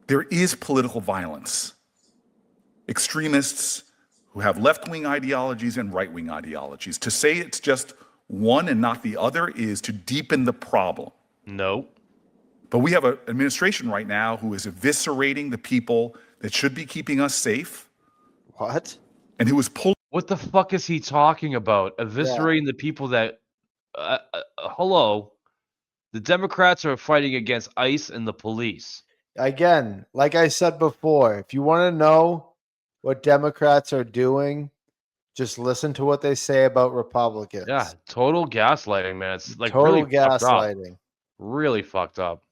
There is political violence. Extremists who have left-wing ideologies and right-wing ideologies. To say it's just one and not the other is to deepen the problem. No. But we have an administration right now who is eviscerating the people that should be keeping us safe. What? And who is pulling. What the fuck is he talking about? Eviscerating the people that. Hello. The Democrats are fighting against ICE and the police. Again, like I said before, if you want to know what Democrats are doing, just listen to what they say about Republicans. Yeah, total gaslighting, man. It's like total really gaslighting. Really fucked up.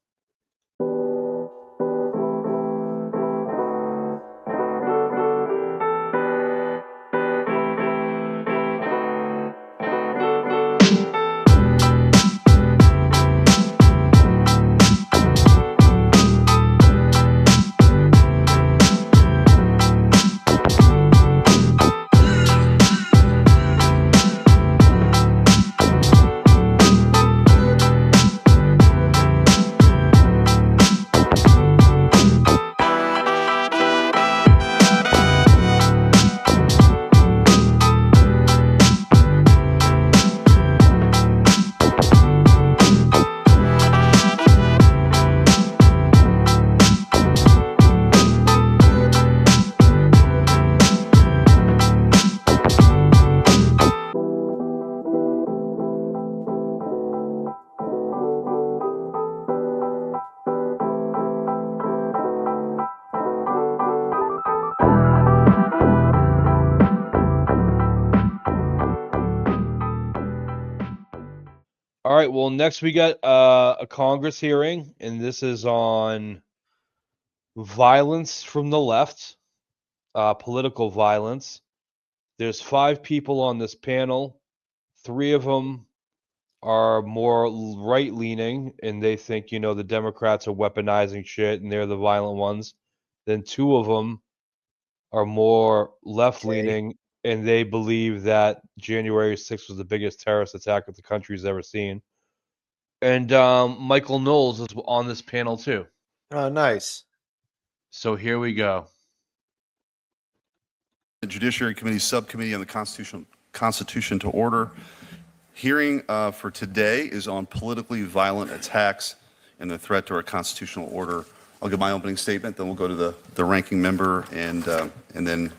All right, well, next we got a Congress hearing, and this is on violence from the left, political violence. There's 5 people on this panel. 3 of them are more right-leaning, and they think, the Democrats are weaponizing shit, and they're the violent ones. Then 2 of them are more left-leaning, and they believe that January 6th was the biggest terrorist attack that the country's ever seen. And Michael Knowles is on this panel too. Oh, nice. So here we go. The Judiciary Committee Subcommittee on the Constitution to order. Hearing for today is on politically violent attacks and the threat to our constitutional order. I'll give my opening statement, then we'll go to the ranking member, and then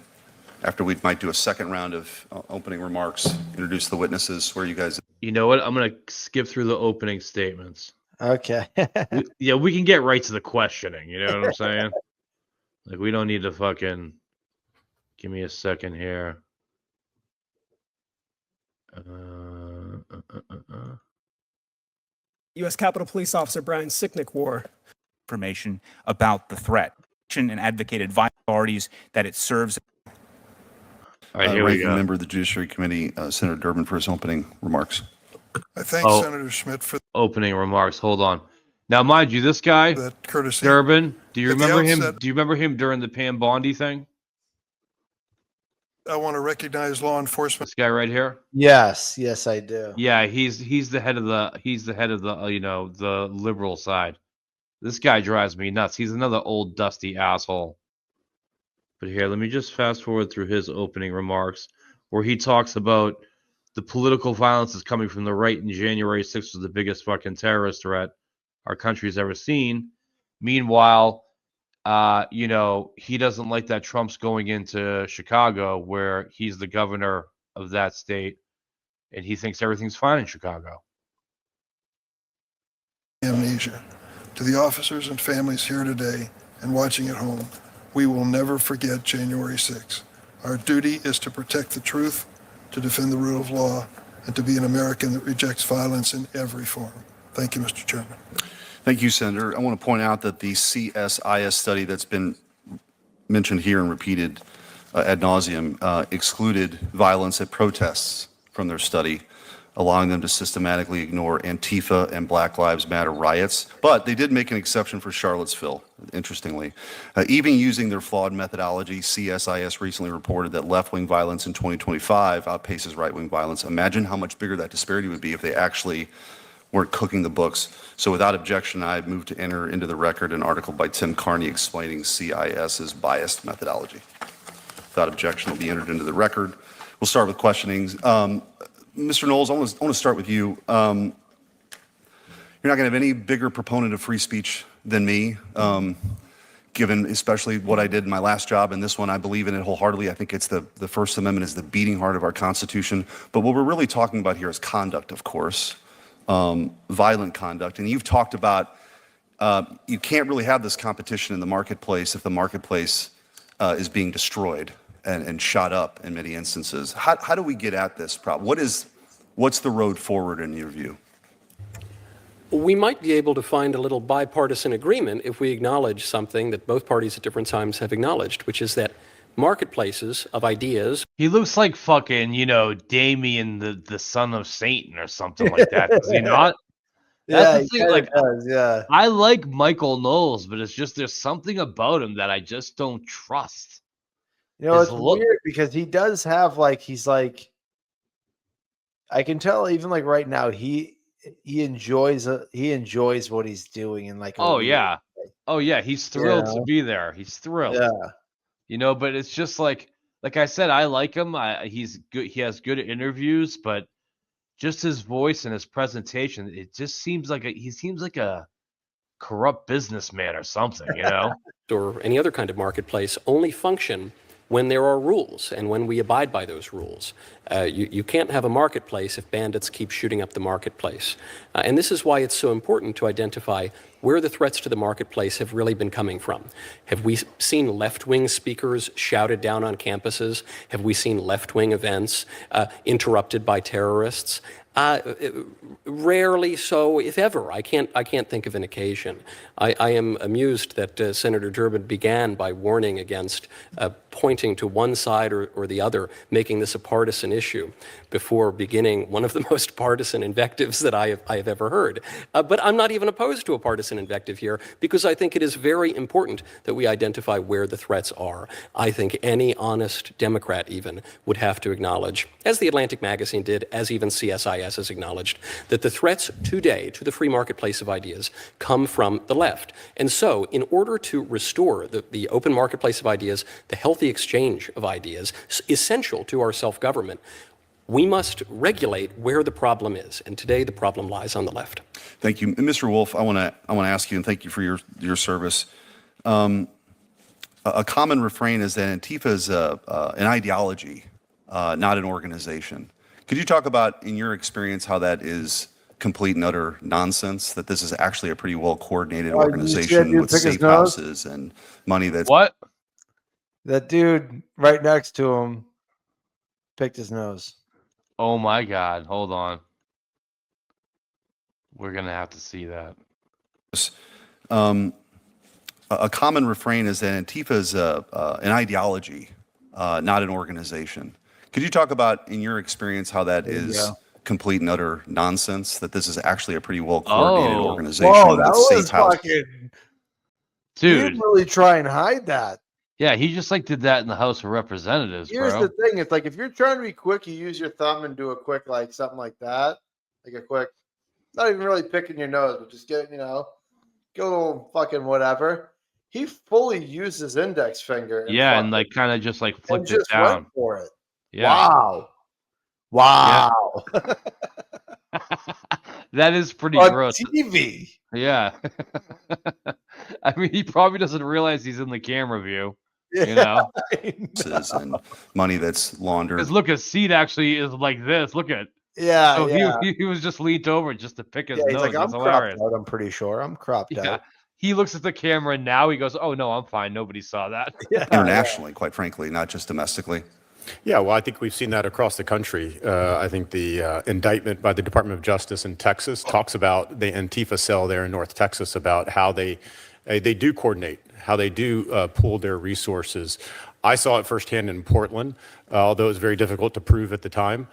after we might do a second round of opening remarks, introduce the witnesses, swear you guys. You know what? I'm going to skip through the opening statements. Okay. We can get right to the questioning. You know what I'm saying? Like, we don't need to fucking... Give me a second here. U.S. Capitol Police Officer Brian Sicknick wore information about the threat and advocated violent authorities that it serves. All right, here we go. Member of the Judiciary Committee, Senator Durbin, for his opening remarks. I thank Senator Schmidt for opening remarks. Hold on. Now, mind you, this guy, that courtesy. Durbin, do you remember him? outset- Do you remember him during the Pam Bondi thing? I want to recognize law enforcement. This guy right here. Yes, I do. Yeah, he's the head of the the liberal side. This guy drives me nuts. He's another old dusty asshole. But here, let me just fast forward through his opening remarks, where he talks about the political violence is coming from the right, and January 6th was the biggest fucking terrorist threat our country's ever seen. Meanwhile, he doesn't like that Trump's going into Chicago, where he's the governor of that state, and he thinks everything's fine in Chicago. Amnesia. To the officers and families here today and watching at home, we will never forget January 6th. Our duty is to protect the truth, to defend the rule of law, and to be an American that rejects violence in every form. Thank you, Mr. Chairman. Thank you, Senator. I want to point out that the CSIS study that's been mentioned here and repeated ad nauseum excluded violence at protests from their study, allowing them to systematically ignore Antifa and Black Lives Matter riots. But they did make an exception for Charlottesville, interestingly. Even using their flawed methodology, CSIS recently reported that left-wing violence in 2025 outpaces right-wing violence. Imagine how much bigger that disparity would be if they actually weren't cooking the books. So without objection, I move to enter into the record an article by Tim Carney explaining CIS's biased methodology. Without objection, will be entered into the record. We'll start with questionings. Mr. Knowles, I want to start with you. You're not going to have any bigger proponent of free speech than me, given especially what I did in my last job and this one. I believe in it wholeheartedly. I think it's the First Amendment is the beating heart of our Constitution. But what we're really talking about here is conduct, of course, violent conduct. And you've talked about you can't really have this competition in the marketplace if the marketplace is being destroyed and shot up in many instances. How do we get at this problem? What's the road forward in your view? We might be able to find a little bipartisan agreement if we acknowledge something that both parties at different times have acknowledged, which is that marketplaces of ideas. He looks like fucking, Damien, the son of Satan or something like that. Does he not? That's the thing, he does, yeah. I like Michael Knowles, but it's just there's something about him that I just don't trust. His It's weird because he does have he's I can tell even right now he enjoys what he's doing and oh yeah, he's thrilled to be there. He's thrilled. Yeah. But it's just like I said, I like him. He's good. He has good interviews, but just his voice and his presentation, it just seems like he seems like a corrupt businessman or something, Or any other kind of marketplace only function when there are rules and when we abide by those rules. You can't have a marketplace if bandits keep shooting up the marketplace. And this is why it's so important to identify where the threats to the marketplace have really been coming from. Have we seen left-wing speakers shouted down on campuses? Have we seen left-wing events interrupted by terrorists? Rarely so, if ever. I can't think of an occasion. I am amused that Senator Durbin began by warning against pointing to one side or the other, making this a partisan issue, before beginning one of the most partisan invectives that I have ever heard. But I'm not even opposed to a partisan invective here, because I think it is very important that we identify where the threats are. I think any honest Democrat even would have to acknowledge, as the Atlantic Magazine did, as even CSIS has acknowledged, that the threats today to the free marketplace of ideas come from the left. And so, in order to restore the open marketplace of ideas, the healthy exchange of ideas, essential to our self-government, we must regulate where the problem is. And today, the problem lies on the left. Thank you. And Mr. Wolf, I want to ask you, and thank you for your service. A common refrain is that Antifa is an ideology, not an organization. Could you talk about, in your experience, how that is complete and utter nonsense, that this is actually a pretty well-coordinated organization with safe houses and money that's... What? That dude right next to him picked his nose. Oh my God. Hold on. We're going to have to see that. A common refrain is that Antifa is an ideology, not an organization. Could you talk about, in your experience, how that is complete and utter nonsense, that this is actually a pretty well-coordinated organization with safe houses? Dude, Dude. he didn't really try and hide that. Yeah, he just did that in the House of Representatives, Here's bro. the thing. It's if you're trying to be quick, you use your thumb and do a quick, something like that. Like a quick, not even really picking your nose, but just get, go a little fucking whatever. He fully used his index finger. And kind of just flipped it down. Went for it. Yeah. Wow. Yeah. That is pretty On gross. TV. Yeah. I mean, he probably doesn't realize he's in the camera view. Yeah, And money that's laundered. Because look, his seat actually is like this. Look at. Yeah. So yeah. He was just leaned over just to pick his He's nose. I'm That's cropped hilarious. out. I'm pretty sure. I'm cropped Yeah. out. He looks at the camera and now he goes, "Oh no, I'm fine. Nobody saw that." Yeah, Internationally, quite frankly, not just domestically. Yeah, well, I think we've seen that across the country. I think the indictment by the Department of Justice in Texas talks about the Antifa cell there in North Texas, about how they do coordinate, how they do pool their resources. I saw it firsthand in Portland, although it was very difficult to prove at the time.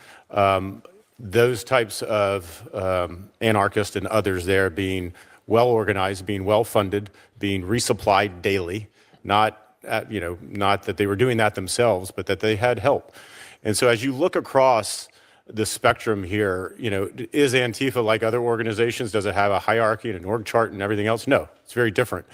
Those types of anarchists and others there being well organized, being well funded, being resupplied daily, not that they were doing that themselves, but that they had help. And so as you look across the spectrum here. Is Antifa like other organizations? Does it have a hierarchy and an org chart and everything else? No, it's very different.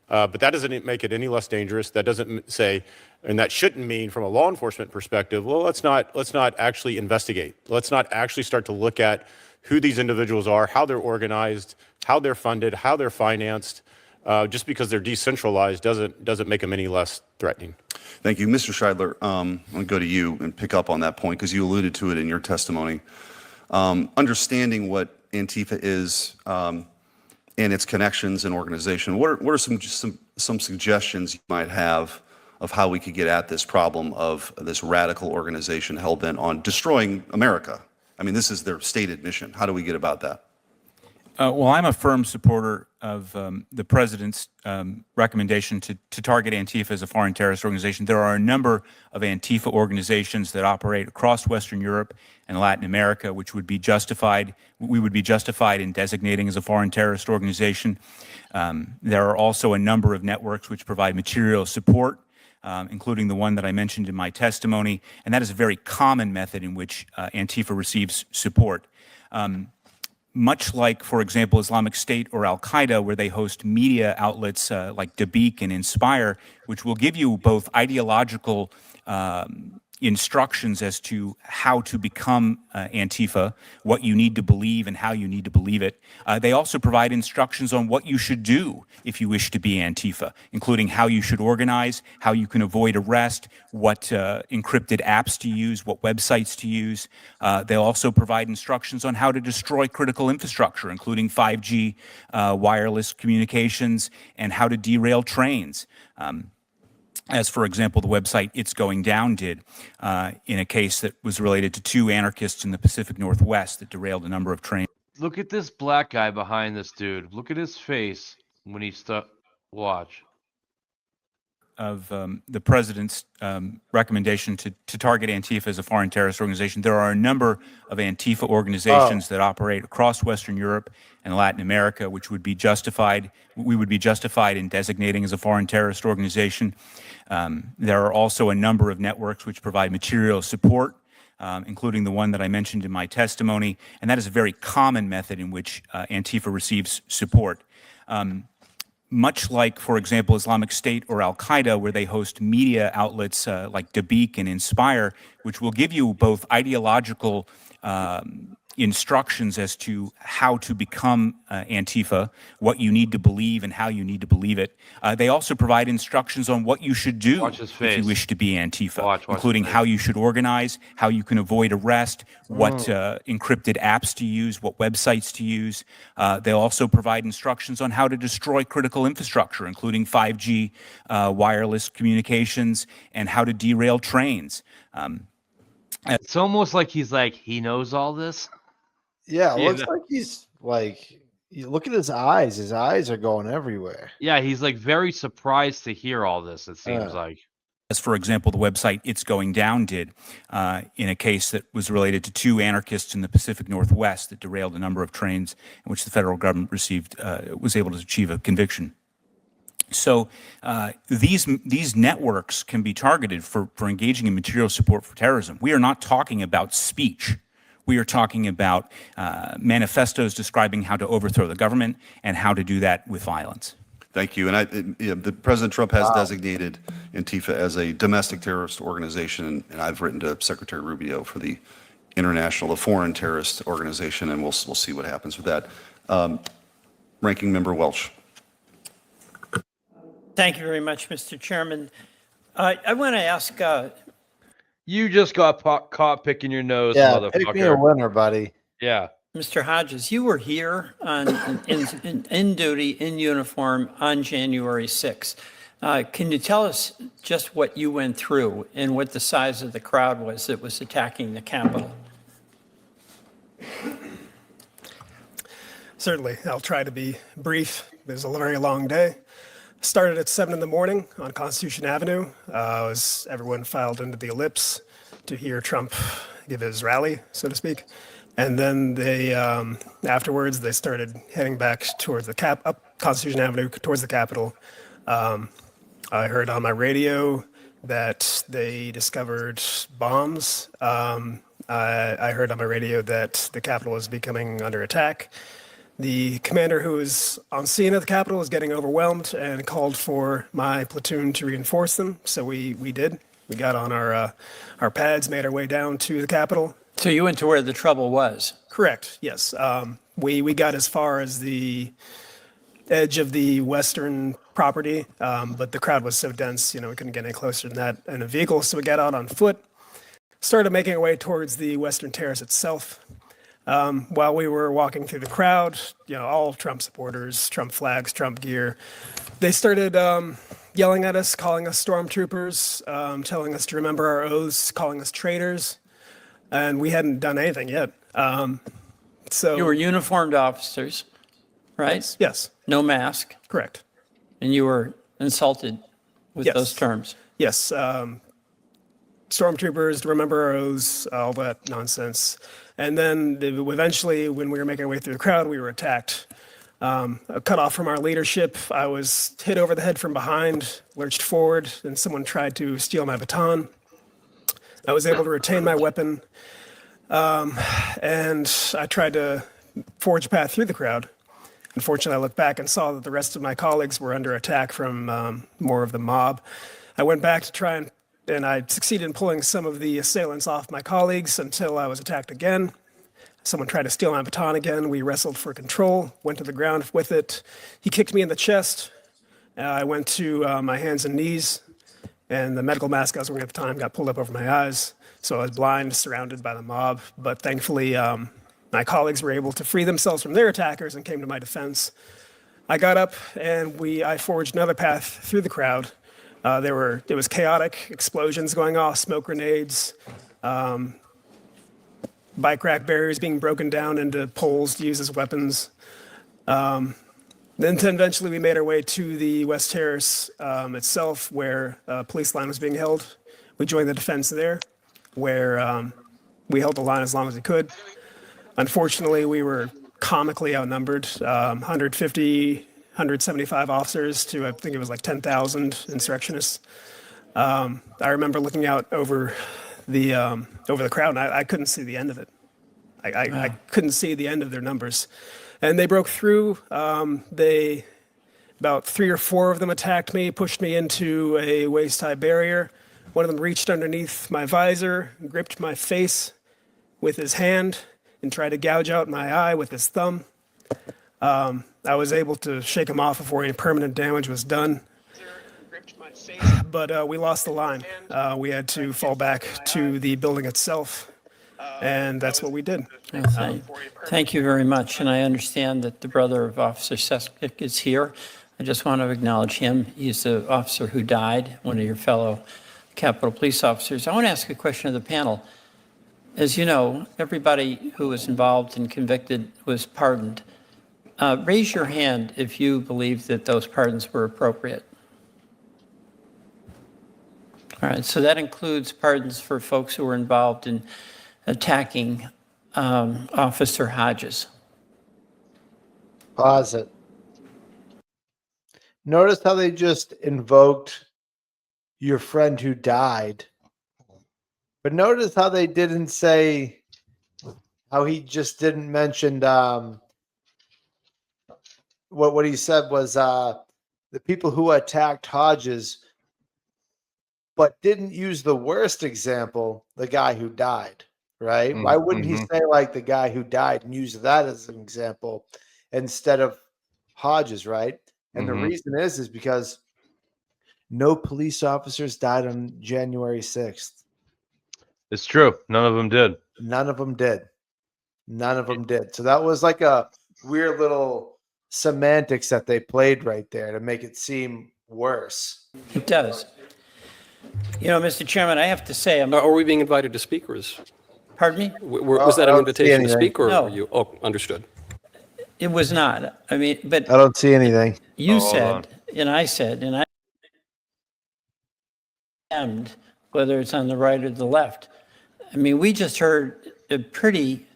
But that doesn't make it any less dangerous. That doesn't say, and that shouldn't mean from a law enforcement perspective, well, let's not actually investigate. Let's not actually start to look at who these individuals are, how they're organized, how they're funded, how they're financed. Just because they're decentralized doesn't make them any less threatening. Thank you. Mr. Scheidler, I'm going to go to you and pick up on that point because you alluded to it in your testimony. Understanding what Antifa is and its connections and organization, what are some suggestions you might have of how we could get at this problem of this radical organization hell-bent on destroying America? I mean, this is their stated mission. How do we get about that? Well, I'm a firm supporter of the president's recommendation to target Antifa as a foreign terrorist organization. There are a number of Antifa organizations that operate across Western Europe and Latin America, which would be justified. We would be justified in designating as a foreign terrorist organization. There are also a number of networks which provide material support, including the one that I mentioned in my testimony, and that is a very common method in which Antifa receives support. Much like, for example, Islamic State or Al-Qaeda, where they host media outlets like Dabiq and Inspire, which will give you both ideological instructions as to how to become Antifa, what you need to believe and how you need to believe it. They also provide instructions on what you should do if you wish to be Antifa, including how you should organize, how you can avoid arrest, what encrypted apps to use, what websites to use. They'll also provide instructions on how to destroy critical infrastructure, including 5G wireless communications, and how to derail trains. As, for example, the website It's Going Down did in a case that was related to 2 anarchists in the Pacific Northwest that derailed a number of trains. Look at this black guy behind this dude. Look at his face when he watch. Of the president's recommendation to target Antifa as a foreign terrorist organization. There are a number of Antifa organizations that operate across Western Europe and Latin America, which would be justified. We would be justified in designating as a foreign terrorist organization. There are also a number of networks which provide material support, including the one that I mentioned in my testimony, and that is a very common method in which Antifa receives support. Much like, for example, Islamic State or Al-Qaeda, where they host media outlets like Dabiq and Inspire, which will give you both ideological instructions as to how to become Antifa, what you need to believe and how you need to believe it. They also provide instructions on what you should do if you wish to be Antifa, including how you should organize, how you can avoid arrest, what encrypted apps to use, what websites to use. They'll also provide instructions on how to destroy critical infrastructure, including 5G wireless communications, and how to derail trains. It's almost like he knows all this. Yeah, it looks like he's like, you look at his eyes. His eyes are going everywhere. Yeah, he's like very surprised to hear all this, it seems like. As, for example, the website It's Going Down did in a case that was related to 2 anarchists in the Pacific Northwest that derailed a number of trains, in which the federal government was able to achieve a conviction. So these networks can be targeted for engaging in material support for terrorism. We are not talking about speech. We are talking about manifestos describing how to overthrow the government and how to do that with violence. Thank you. And the President Trump has designated Antifa as a domestic terrorist organization, and I've written to Secretary Rubio for the foreign terrorist organization, and we'll see what happens with that. Ranking Member Welch. Thank you very much, Mr. Chairman. I want to ask. You just got caught picking your nose, motherfucker. Pick me a winner, buddy. Yeah. Mr. Hodges, you were here in duty, in uniform on January 6th. Can you tell us just what you went through and what the size of the crowd was that was attacking the Capitol? Certainly. I'll try to be brief. It was a very long day. Started at 7 in the morning on Constitution Avenue as everyone filed into the ellipse to hear Trump give his rally, so to speak. And then they, afterwards, they started heading back towards up Constitution Avenue towards the Capitol. I heard on my radio that they discovered bombs I heard on my radio that the Capitol was becoming under attack. The commander who was on scene at the Capitol was getting overwhelmed and called for my platoon to reinforce them. So we did. We got on our pads, made our way down to the Capitol. So you went to where the trouble was. Correct. Yes. We got as far as the edge of the western property, but the crowd was so dense, we couldn't get any closer than that in a vehicle. So we got out on foot, started making our way towards the Western Terrace itself. While we were walking through the crowd, all Trump supporters, Trump flags, Trump gear, they started yelling at us, calling us stormtroopers, telling us to remember our oaths, calling us traitors, and we hadn't done anything yet. So You were uniformed officers, right? yes, No mask, correct. and you were insulted with Yes. those terms. Yes, stormtroopers, remember our oaths, all that nonsense. And then eventually, when we were making our way through the crowd, we were attacked. Cut off from our leadership. I was hit over the head from behind, lurched forward, and someone tried to steal my baton. I was able to retain my weapon, and I tried to forge a path through the crowd. Unfortunately, I looked back and saw that the rest of my colleagues were under attack from more of the mob. I went back to try and I succeeded in pulling some of the assailants off my colleagues until I was attacked again. Someone tried to steal my baton again. We wrestled for control, went to the ground with it. He kicked me in the chest. I went to my hands and knees, and the medical mask I was wearing at the time got pulled up over my eyes. So I was blind, surrounded by the mob. But thankfully, my colleagues were able to free themselves from their attackers and came to my defense. I got up and I forged another path through the crowd. It was chaotic, explosions going off, smoke grenades, bike rack barriers being broken down into poles to use as weapons. Then eventually we made our way to the West Terrace itself, where a police line was being held. We joined the defense there, where we held the line as long as we could. Unfortunately, we were comically outnumbered, 150, 175 officers to, I think it was like 10,000 insurrectionists. I remember looking out over the crowd, and I couldn't see the end of it. I couldn't see the end of their numbers. And they broke through. About 3 or 4 of them attacked me, pushed me into a waist-high barrier. One of them reached underneath my visor, gripped my face with his hand, and tried to gouge out my eye with his thumb. I was able to shake him off before any permanent damage was done. But we lost the line. We had to fall back to the building itself, and that's what we did. Thank you very much. And I understand that the brother of Officer Seskik is here. I just want to acknowledge him. He's the officer who died, one of your fellow Capitol Police officers. I want to ask a question of the panel. As you know, everybody who was involved and convicted was pardoned. Raise your hand if you believe that those pardons were appropriate. All right, so that includes pardons for folks who were involved in attacking Officer Hodges. Pause it. Notice how they just invoked your friend who died. But notice how they didn't say, how he just didn't mention what he said was the people who attacked Hodges, but didn't use the worst example, the guy who died, right? Why wouldn't he say like the guy who died and use that as an example instead of Hodges, right? And the reason is because no police officers died on January 6th. It's true. None of them did. None of them did. None of them did. So that was like a weird little semantics that they played right there to make it seem worse. It does. Mr. Chairman, I have to say, Are we being invited to speak, or is, pardon me? was that I an don't see invitation to anything. speak, or No. were you? Oh, understood. It was not. But I don't see anything. you hold on. said, and I said, and I and whether it's on the right or the left. We just heard a pretty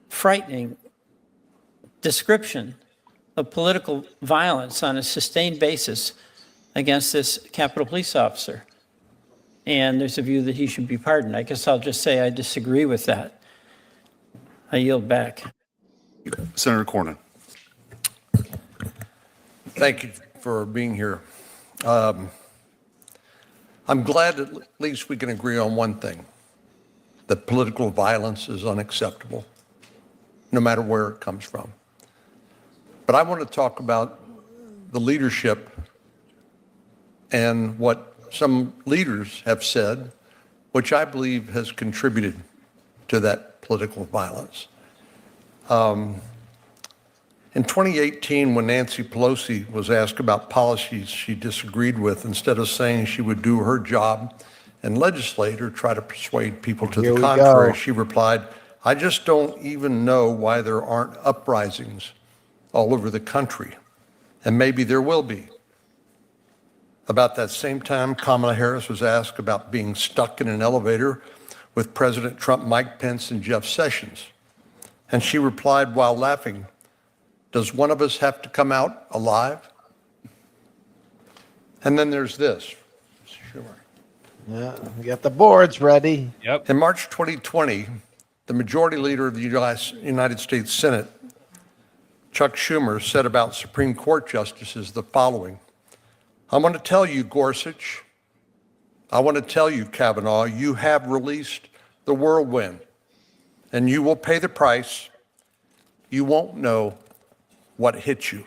frightening description of political violence on a sustained basis against this Capitol Police officer. and there's a view that he should be pardoned. I guess I'll just say I disagree with that. I yield back. Senator Cornyn. Thank you for being here. I'm glad at least we can agree on one thing, that political violence is unacceptable, no matter where it comes from. But I want to talk about the leadership and what some leaders have said, which I believe has contributed to that political violence. In 2018, when Nancy Pelosi was asked about policies she disagreed with, instead of saying she would do her job and legislate or try to persuade people to the contrary, she replied, "I just don't even know why there aren't uprisings all over the country, and maybe there will be." About that same time, Kamala Harris was asked about being stuck in an elevator with President Trump, Mike Pence, and Jeff Sessions. And she replied while laughing, "Does one of us have to come out alive?" And then there's this. Sure. Yeah, we got the boards ready. Yep. In March 2020, the majority leader of the United States Senate, Chuck Schumer, said about Supreme Court justices the following: "I want to tell you, Gorsuch, I want to tell you, Kavanaugh, you have released the whirlwind, and you will pay the price. You won't know what hit you."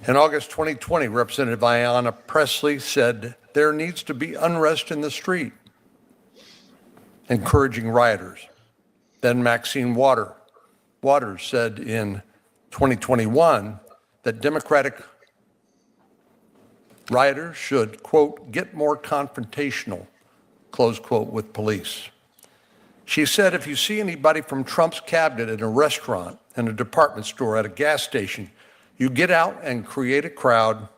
In August 2020, Representative Ayanna Pressley said there needs to be unrest in the street, encouraging rioters. Then Maxine Waters said in 2021 that Democratic rioters should, quote, "get more confrontational," close quote, with police. She said, "If you see anybody from Trump's cabinet in a restaurant, in a department store, at a gas station, you get out and create a crowd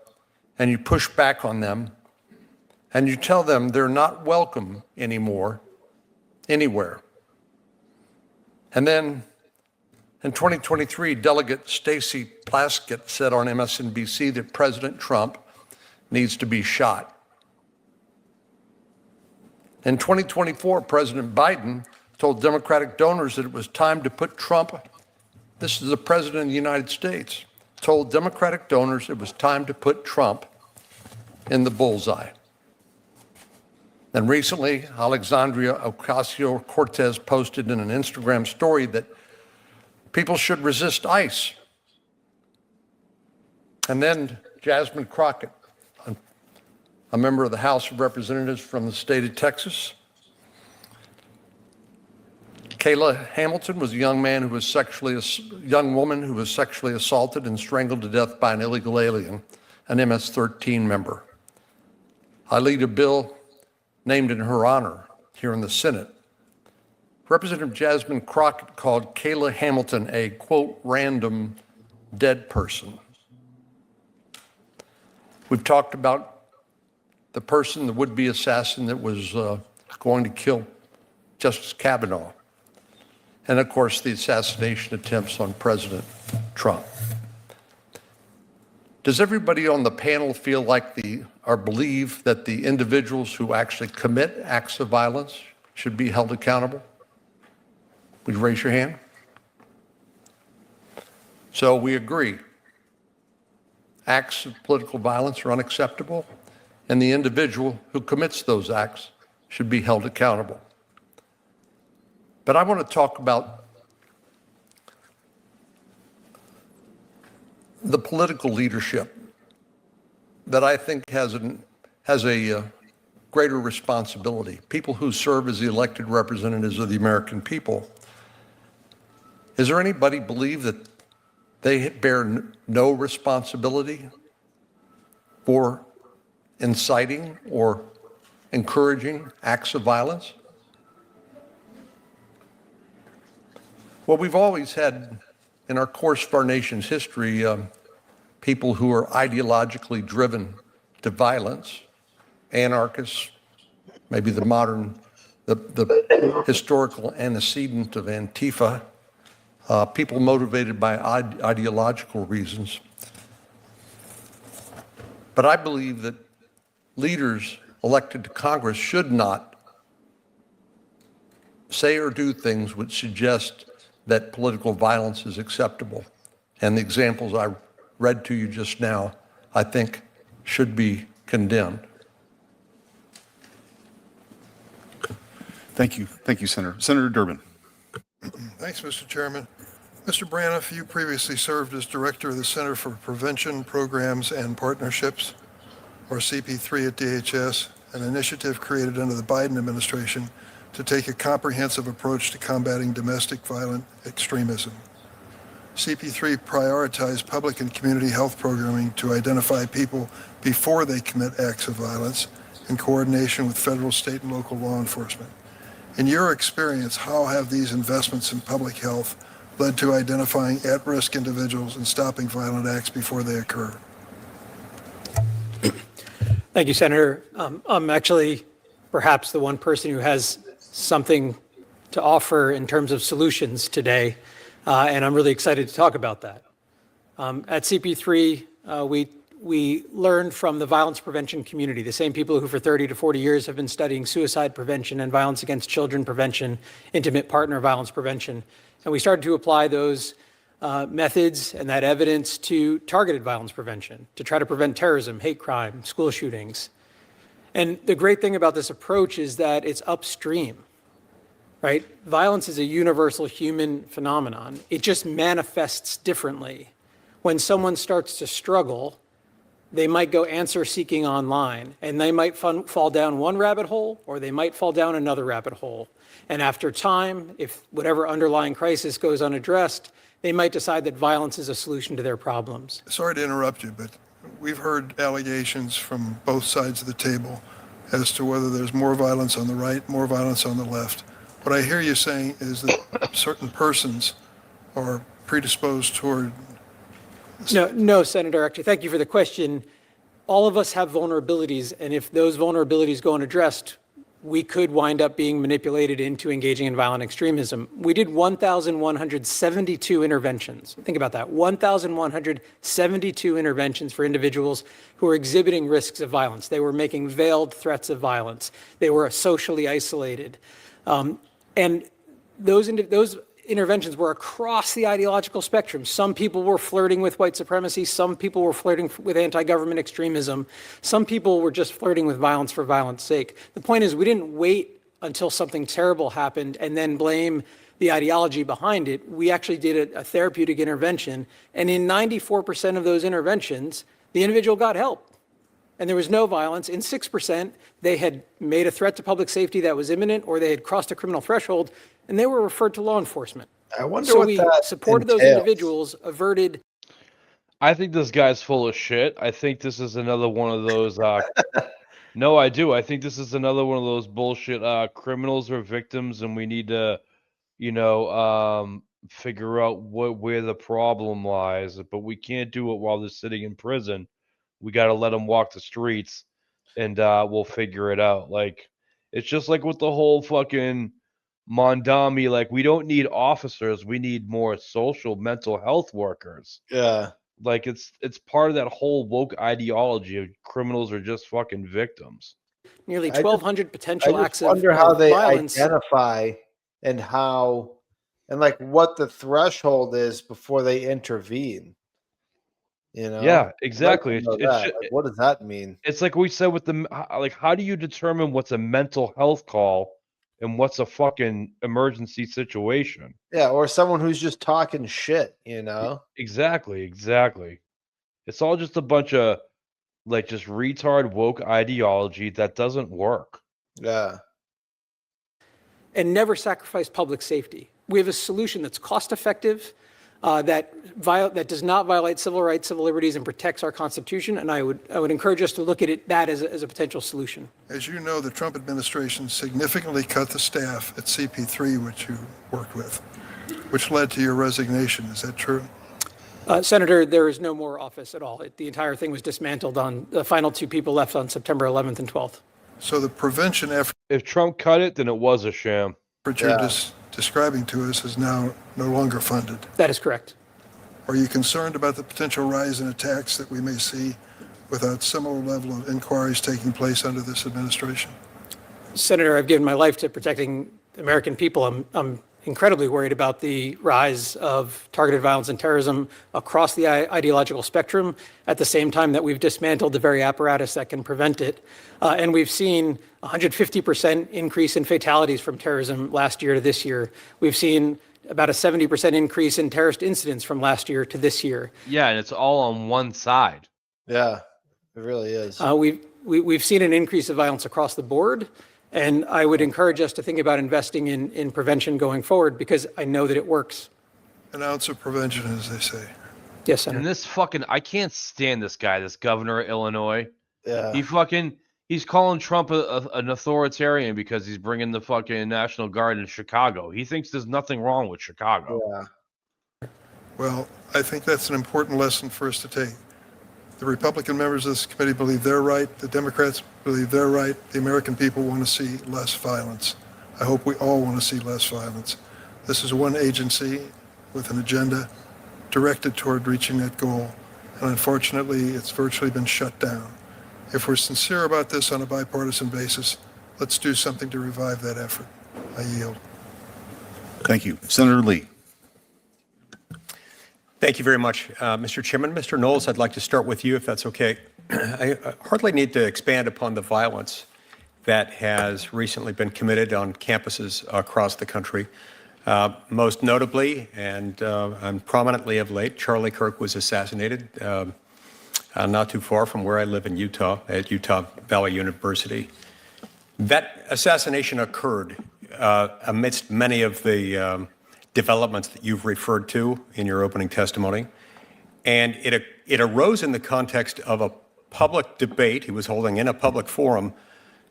and you push back on them and you tell them they're not welcome anymore, anywhere." And then in 2023, Delegate Stacey Plaskett said on MSNBC that President Trump needs to be shot. In 2024, President Biden told Democratic donors that it was time to put Trump, this is the President of the United States, told Democratic donors it was time to put Trump in the bullseye. And recently, Alexandria Ocasio-Cortez posted in an Instagram story that people should resist ICE. And then Jasmine Crockett, a member of the House of Representatives from the state of Texas. Kayla Hamilton was a young woman who was sexually assaulted and strangled to death by an illegal alien, an MS-13 member. I lead a bill named in her honor here in the Senate. Representative Jasmine Crockett called Kayla Hamilton a, quote, "random dead person." We've talked about the person, the would-be assassin that was going to kill Justice Kavanaugh. And of course, the assassination attempts on President Trump. Does everybody on the panel feel like or believe that the individuals who actually commit acts of violence should be held accountable? Would you raise your hand? So we agree. Acts of political violence are unacceptable, and the individual who commits those acts should be held accountable. But I want to talk about the political leadership that I think has a greater responsibility. People who serve as the elected representatives of the American people. Is there anybody believe that they bear no responsibility for inciting or encouraging acts of violence? Well, we've always had, in our course of our nation's history, people who are ideologically driven to violence, anarchists, maybe the historical antecedent of Antifa, people motivated by ideological reasons. But I believe that leaders elected to Congress should not say or do things which suggest that political violence is acceptable. And the examples I read to you just now, I think, should be condemned. Thank you. Thank you, Senator. Senator Durbin. Thanks, Mr. Chairman. Mr. Braniff, you previously served as director of the Center for Prevention Programs and Partnerships, or CP3 at DHS, an initiative created under the Biden administration to take a comprehensive approach to combating domestic violent extremism. CP3 prioritized public and community health programming to identify people before they commit acts of violence in coordination with federal, state, and local law enforcement. In your experience, how have these investments in public health led to identifying at-risk individuals and stopping violent acts before they occur? Thank you, Senator. I'm actually perhaps the one person who has something to offer in terms of solutions today, and I'm really excited to talk about that. At CP3, we learned from the violence prevention community, the same people who for 30 to 40 years have been studying suicide prevention and violence against children prevention, intimate partner violence prevention. And we started to apply those methods and that evidence to targeted violence prevention, to try to prevent terrorism, hate crime, school shootings. And the great thing about this approach is that it's upstream, right? Violence is a universal human phenomenon. It just manifests differently. When someone starts to struggle, they might go answer seeking online, and they might fall down one rabbit hole, or they might fall down another rabbit hole. And after time, if whatever underlying crisis goes unaddressed, they might decide that violence is a solution to their problems. Sorry to interrupt you, but we've heard allegations from both sides of the table as to whether there's more violence on the right, more violence on the left. What I hear you saying is that certain persons are predisposed toward... No, Senator, actually, thank you for the question. All of us have vulnerabilities, and if those vulnerabilities go unaddressed, we could wind up being manipulated into engaging in violent extremism. We did 1,172 interventions. Think about that, 1,172 interventions for individuals who were exhibiting risks of violence. They were making veiled threats of violence. They were socially isolated. And those interventions were across the ideological spectrum. Some people were flirting with white supremacy. Some people were flirting with anti-government extremism. Some people were just flirting with violence for violence sake. The point is, we didn't wait until something terrible happened and then blame the ideology behind it. We actually did a therapeutic intervention. And in 94% of those interventions, the individual got help. And there was no violence. In 6%, they had made a threat to public safety that was imminent, or they had crossed a criminal threshold, and they were referred to law enforcement. I wonder So what we that supported those entails. individuals, averted. I think this guy's full of shit. I think this is another one of those. No, I do. I think this is another one of those bullshit criminals or victims, and we need to, figure out where the problem lies. But we can't do it while they're sitting in prison. We got to let them walk the streets, and we'll figure it out. Like, it's just like with the whole fucking Mondami. Like, we don't need officers. We need more social mental health workers. Yeah. Like, it's part of that whole woke ideology of criminals are just fucking victims. Nearly I just- 1,200 potential I acts just wonder of how they violence. identify and like what the threshold is before they intervene. Yeah, exactly. I'd like to know It's that. Like, what does that mean? It's like we said with how do you determine what's a mental health call and what's a fucking emergency situation? Yeah, or someone who's just talking shit, Exactly. It's all just a bunch of like just retard woke ideology that doesn't work. Yeah. And never sacrifice public safety. We have a solution that's cost effective, that does not violate civil rights, civil liberties, and protects our Constitution. And I would encourage us to look at that as a potential solution. As you know, the Trump administration significantly cut the staff at CP3, which you worked with, which led to your resignation. Is that true? Senator, there is no more office at all. The entire thing was dismantled on the final two people left on September 11th and 12th. So the prevention effort If Trump cut it, then it was a sham. you're describing to us is now no longer funded. That is correct. Are you concerned about the potential rise in attacks that we may see without similar level of inquiries taking place under this administration? Senator, I've given my life to protecting the American people. I'm incredibly worried about the rise of targeted violence and terrorism across the ideological spectrum at the same time that we've dismantled the very apparatus that can prevent it. And we've seen 150% increase in fatalities from terrorism last year to this year. We've seen about a 70% increase in terrorist incidents from last year to this year. Yeah, and it's all on one side. Yeah, it really is. We've seen an increase of violence across the board. And I would encourage us to think about investing in prevention going forward because I know that it works. An ounce of prevention, as they say. Yes, Senator. And this I can't stand this guy, this governor of Illinois. Yeah. He's calling Trump an authoritarian because he's bringing the fucking National Guard in Chicago. He thinks there's nothing wrong with Chicago. Yeah. Well, I think that's an important lesson for us to take. The Republican members of this committee believe they're right. The Democrats believe they're right. The American people want to see less violence. I hope we all want to see less violence. This is one agency with an agenda directed toward reaching that goal. And unfortunately, it's virtually been shut down. If we're sincere about this on a bipartisan basis, let's do something to revive that effort. I yield. Thank you. Senator Lee. Thank you very much, Mr. Chairman. Mr. Knowles, I'd like to start with you, if that's okay. I hardly need to expand upon the violence that has recently been committed on campuses across the country. Most notably and prominently of late, Charlie Kirk was assassinated not too far from where I live in Utah, at Utah Valley University. That assassination occurred amidst many of the developments that you've referred to in your opening testimony. And it arose in the context of a public debate he was holding in a public forum,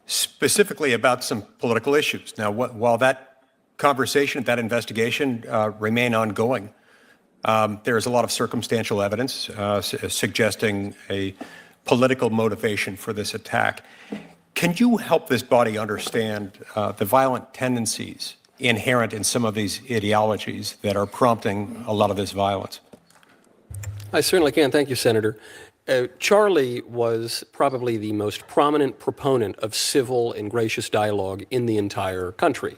specifically about some political issues. Now, while that conversation, that investigation remain ongoing, there is a lot of circumstantial evidence suggesting a political motivation for this attack. Can you help this body understand the violent tendencies inherent in some of these ideologies that are prompting a lot of this violence? I certainly can. Thank you, Senator. Charlie was probably the most prominent proponent of civil and gracious dialogue in the entire country,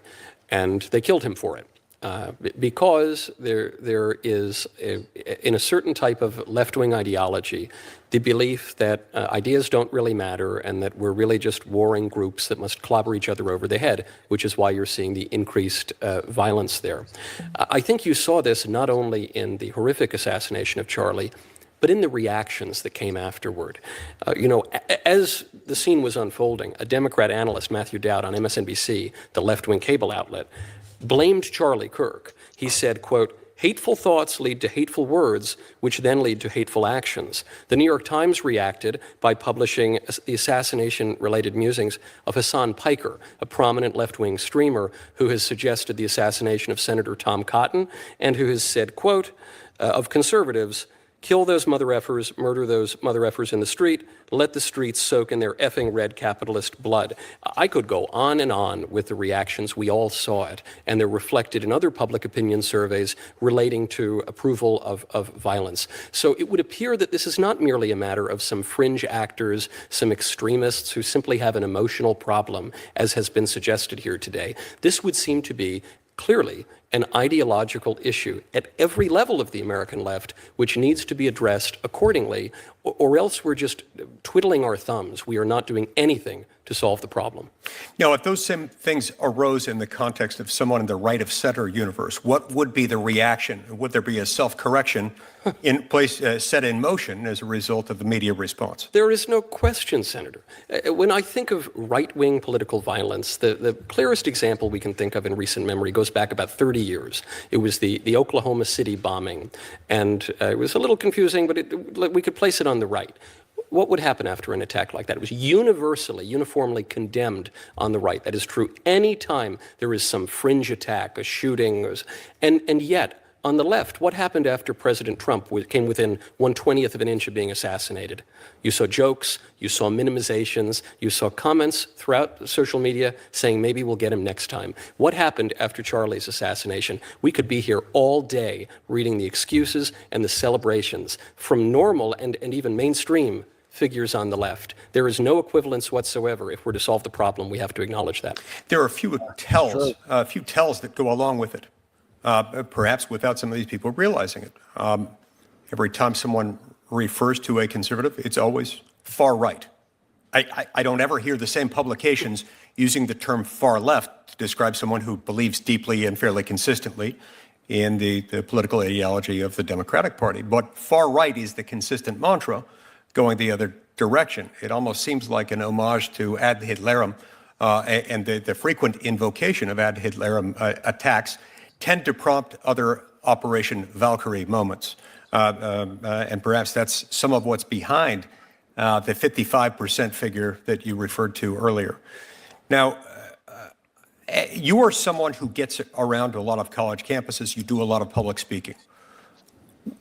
and they killed him for it. Because there is, in a certain type of left-wing ideology, the belief that ideas don't really matter and that we're really just warring groups that must clobber each other over the head, which is why you're seeing the increased violence there. I think you saw this not only in the horrific assassination of Charlie, but in the reactions that came afterward. As the scene was unfolding, a Democrat analyst, Matthew Dowd, on MSNBC, the left-wing cable outlet, blamed Charlie Kirk. He said, quote, "Hateful thoughts lead to hateful words, which then lead to hateful actions." The New York Times reacted by publishing the assassination-related musings of Hassan Piker, a prominent left-wing streamer who has suggested the assassination of Senator Tom Cotton and who has said, quote, of conservatives, "Kill those mother effers, murder those mother effers in the street, let the streets soak in their effing red capitalist blood." I could go on and on with the reactions. We all saw it, and they're reflected in other public opinion surveys relating to approval of violence. So it would appear that this is not merely a matter of some fringe actors, some extremists who simply have an emotional problem, as has been suggested here today. This would seem to be clearly an ideological issue at every level of the American left, which needs to be addressed accordingly, or else we're just twiddling our thumbs. We are not doing anything to solve the problem. Now, if those same things arose in the context of someone in the right of center universe, what would be the reaction? Would there be a self-correction in place, set in motion as a result of the media response? There is no question, Senator. When I think of right-wing political violence, the clearest example we can think of in recent memory goes back about 30 years. It was the Oklahoma City bombing, and it was a little confusing, but we could place it on the right. What would happen after an attack like that? It was uniformly condemned on the right. That is true any time there is some fringe attack, a shooting, and yet, on the left, what happened after President Trump came within 1/20th of an inch of being assassinated? You saw jokes, you saw minimizations, you saw comments throughout social media saying maybe we'll get him next time. What happened after Charlie's assassination? We could be here all day reading the excuses and the celebrations from normal and even mainstream figures on the left. There is no equivalence whatsoever. If we're to solve the problem, we have to acknowledge that. There are a few tells that go along with it, perhaps without some of these people realizing it. Every time someone refers to a conservative, it's always far right. I don't ever hear the same publications using the term far left to describe someone who believes deeply and fairly consistently in the political ideology of the Democratic Party. But far right is the consistent mantra going the other direction. It almost seems like an homage to ad Hitlerum, and the frequent invocation of ad Hitlerum attacks tend to prompt other Operation Valkyrie moments. And perhaps that's some of what's behind the 55% figure that you referred to earlier. Now, you are someone who gets around a lot of college campuses. You do a lot of public speaking.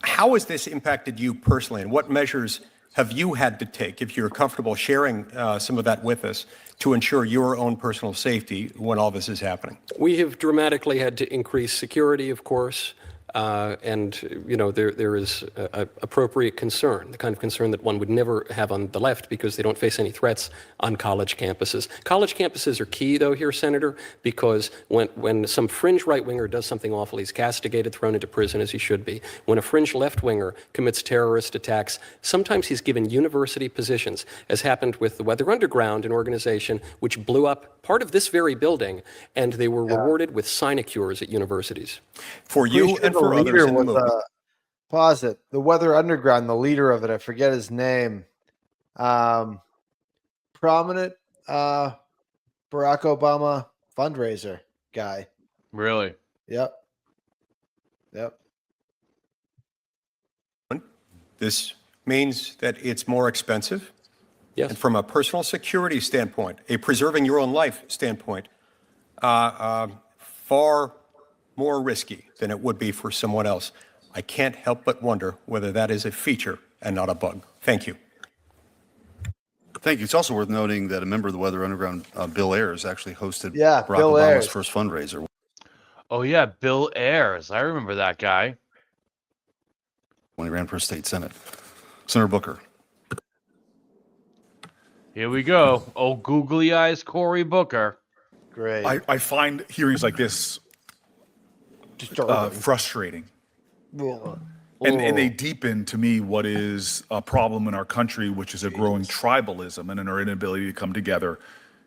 How has this impacted you personally, and what measures have you had to take, if you're comfortable sharing some of that with us, to ensure your own personal safety when all this is happening? We have dramatically had to increase security, of course. And, you know, there is appropriate concern, the kind of concern that one would never have on the left because they don't face any threats on college campuses. College campuses are key, though, here, Senator, because when some fringe right-winger does something awful, he's castigated, thrown into prison, as he should be. When a fringe left-winger commits terrorist attacks, sometimes he's given university positions, as happened with the Weather Underground, an organization which blew up part of this very building, and they were rewarded with sinecures at universities. For you and for others in the movement. Pause it. The Weather Underground, the leader of it, I forget his name. Prominent Barack Obama fundraiser guy. Really? Yep. This means that it's more expensive. Yes. And from a personal security standpoint, a preserving your own life standpoint, far more risky than it would be for someone else. I can't help but wonder whether that is a feature and not a bug. Thank you. Thank you. It's also worth noting that a member of the Weather Underground, Bill Ayers, actually hosted Yeah, Barack Bill Obama's Ayers. first fundraiser. Oh yeah, Bill Ayers. I remember that guy. When he ran for state senate. Senator Booker. Here we go. Oh, googly eyes, Cory Booker. Great. I find hearings like this frustrating. And they deepen, to me, what is a problem in our country, which is a growing tribalism and our inability to come together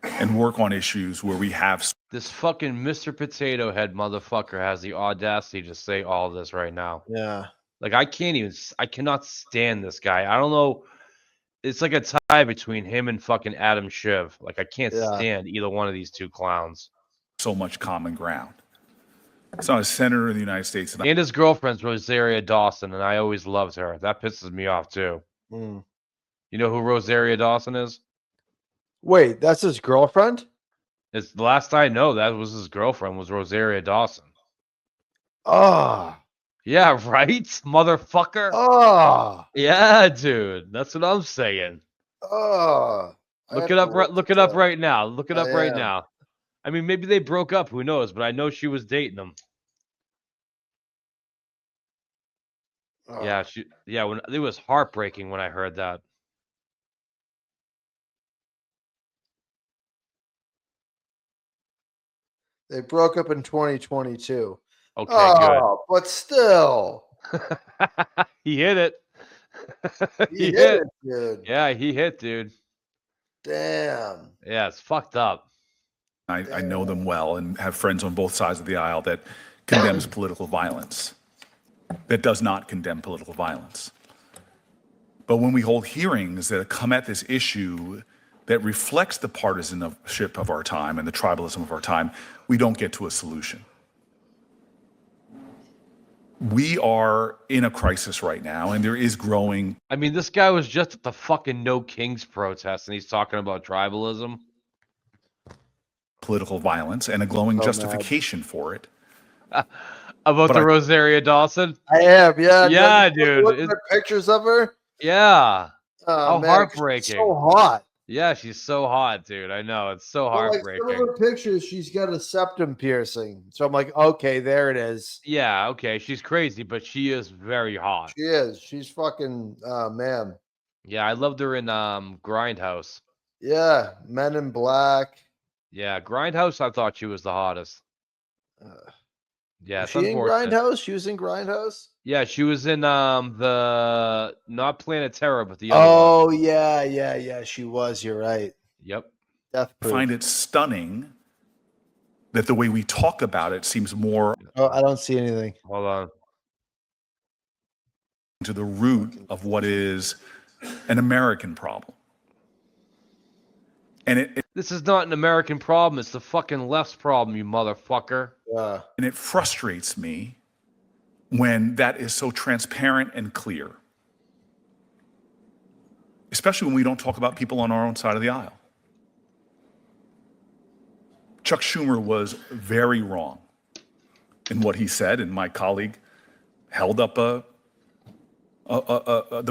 and work on issues where we have. This fucking Mr. Potato Head motherfucker has the audacity to say all this right now. Yeah. Like, I cannot stand this guy. I don't know. It's like a tie between him and fucking Adam Schiff. Like, I can't stand either one of these two clowns. So much common ground. It's not a senator of the United States. And his girlfriend's Rosaria Dawson, and I always loved her. That pisses me off, too. Mm. You know who Rosaria Dawson is? Wait, that's his girlfriend? It's the last I know, that was his girlfriend, was Rosaria Dawson. Oh. Yeah, right? Motherfucker. Oh. Yeah, dude. That's what I'm saying. Oh. Look it up right now. Look it up right am. now. I mean, maybe they broke up, who knows, but I know she was dating him. Oh. Yeah, when it was heartbreaking when I heard that. They broke up in 2022. Okay, Oh, but still. good. He hit it. He hit it, dude. Yeah, he hit, dude. Damn. Yeah, it's fucked up. I know them well and have friends on both sides of the aisle that condemns political violence, that does not condemn political violence. But when we hold hearings that come at this issue that reflects the partisanship of our time and the tribalism of our time, we don't get to a solution. We are in a crisis right now, and there is growing. I mean, this guy was just at the fucking No Kings protest, and he's talking about tribalism. Political violence and a glowing justification for it. About the Rosaria Dawson? I am, yeah. Yeah, dude. Look at pictures of her. Yeah. Oh, How man, heartbreaking. she's so hot. Yeah, she's so hot, dude. I know. It's so Well, like heartbreaking. some of her pictures, she's got a septum piercing. So I'm like, okay, there it is. Yeah, okay. She's crazy, but she is very hot. She is. She's fucking, man. Yeah, I loved her in Grindhouse. Yeah, Men in Black. Yeah, Grindhouse, I thought she was the hottest. Yeah, Was it's she in unfortunate. Grindhouse? She was in Grindhouse? Yeah, she was in the not Planet Terror, but the other one. Oh, yeah. She was. You're right. Yep. Death I find Proof. it stunning that the way we talk about it seems more Oh, I don't see anything. Hold on. to the root of what is an American problem. And This is not an American problem. It's the fucking left's problem, you motherfucker. Yeah. and it frustrates me when that is so transparent and clear, especially when we don't talk about people on our own side of the aisle. Chuck Schumer was very wrong in what he said, and my colleague held up the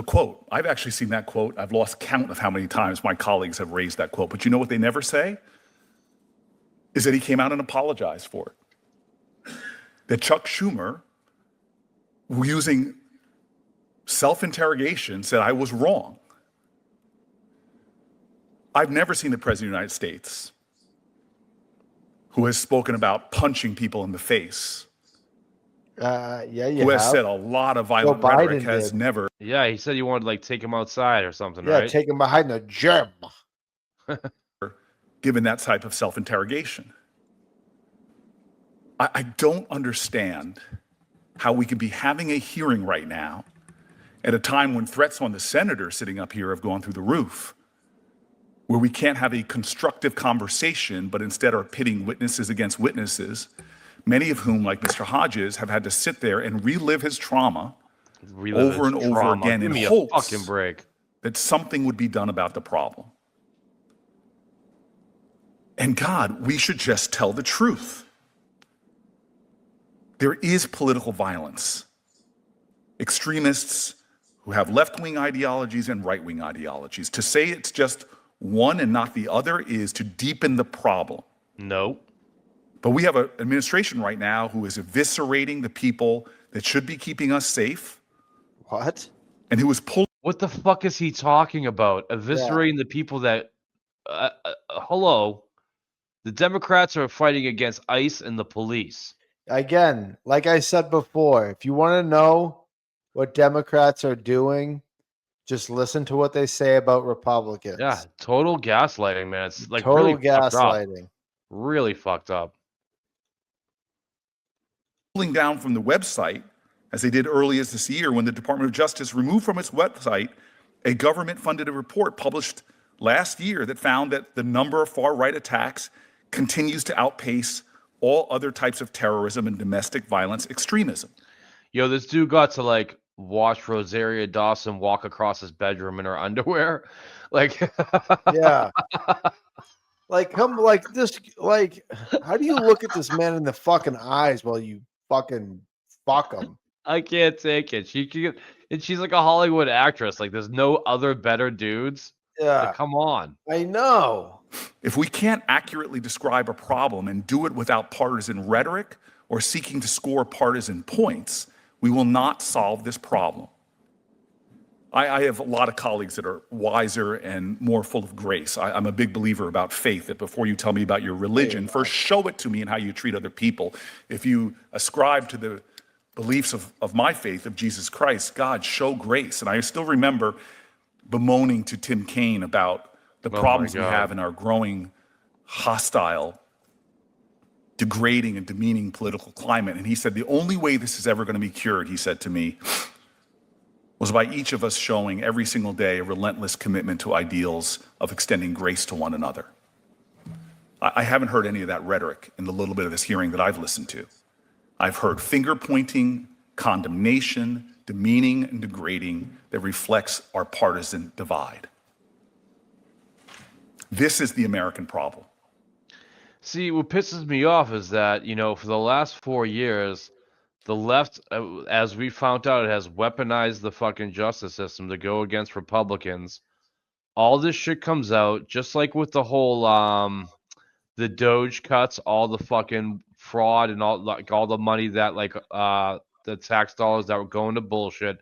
quote. I've actually seen that quote. I've lost count of how many times my colleagues have raised that quote. But you know what they never say? Is that he came out and apologized for it. That Chuck Schumer, using self-interrogation, said, I was wrong. I've never seen the President of the United States who has spoken about punching people in the face, Yeah, who has said a lot of violent Joe Biden rhetoric, has did. never Yeah, he said you wanted to like take him outside or something, Yeah, right? take him behind the gym. given that type of self-interrogation. I don't understand how we could be having a hearing right now at a time when threats on the senator sitting up here have gone through the roof, where we can't have a constructive conversation, but instead are pitting witnesses against witnesses, many of whom, like Mr. Hodges, have had to sit there and relive his trauma over and over again Give in me a hopes fucking break. that something would be done about the problem. And God, we should just tell the truth. There is political violence. Extremists who have left-wing ideologies and right-wing ideologies. To say it's just one and not the other is to deepen the problem. No. But we have an administration right now who is eviscerating the people that should be keeping us safe. What? And who is pulling. What the fuck is he talking about? Eviscerating the people that. Hello. The Democrats are fighting against ICE and the police. Again, like I said before, if you want to know what Democrats are doing, just listen to what they say about Republicans. Yeah, total gaslighting, man. It's like Total really fucked up. gaslighting. Really fucked up. Pulling down from the website, as they did earlier this year when the Department of Justice removed from its website a government-funded report published last year that found that the number of far-right attacks continues to outpace all other types of terrorism and domestic violence extremism. Yo, this dude got to like watch Rosaria Dawson walk across his bedroom in her underwear. Like, Yeah. Like, come, like, this, like, how do you look at this man in the fucking eyes while you fucking fuck him? I can't take it. And she's like a Hollywood actress. Like, there's no other better dudes. Yeah. Like, come on. I know. If we can't accurately describe a problem and do it without partisan rhetoric or seeking to score partisan points, we will not solve this problem. I have a lot of colleagues that are wiser and more full of grace. I'm a big believer about faith, that before you tell me about your religion, first show it to me in how you treat other people. If you ascribe to the beliefs of my faith, of Jesus Christ, God, show grace. And I still remember bemoaning to Tim Kaine about the problems we have in our growing hostile, degrading and demeaning political climate. And he said, the only way this is ever going to be cured, he said to me, was by each of us showing every single day a relentless commitment to ideals of extending grace to one another. I haven't heard any of that rhetoric in the little bit of this hearing that I've listened to. I've heard finger-pointing, condemnation, demeaning and degrading that reflects our partisan divide. This is the American problem. See, what pisses me off is that, you know, for the last 4 years, the left, as we found out, it has weaponized the fucking justice system to go against Republicans. All this shit comes out, just like with the whole, the Doge cuts, all the fucking fraud and all the money that, like, the tax dollars that were going to bullshit.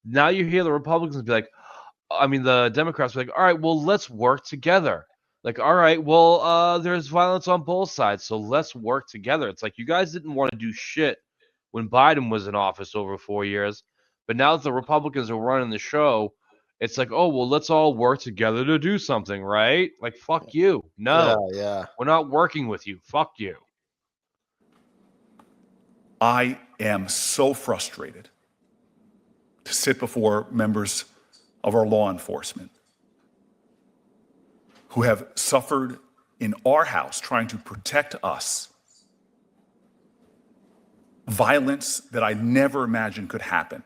Now you hear the Republicans be like, the Democrats were like, all right, well, let's work together. Like, all right, well, there's violence on both sides, so let's work together. It's like you guys didn't want to do shit when Biden was in office over 4 years, but now that the Republicans are running the show, it's like, oh, well, let's all work together to do something, right? Like, fuck you. No, Yeah. we're not working with you. Fuck you. I am so frustrated to sit before members of our law enforcement who have suffered in our house trying to protect us violence that I never imagined could happen.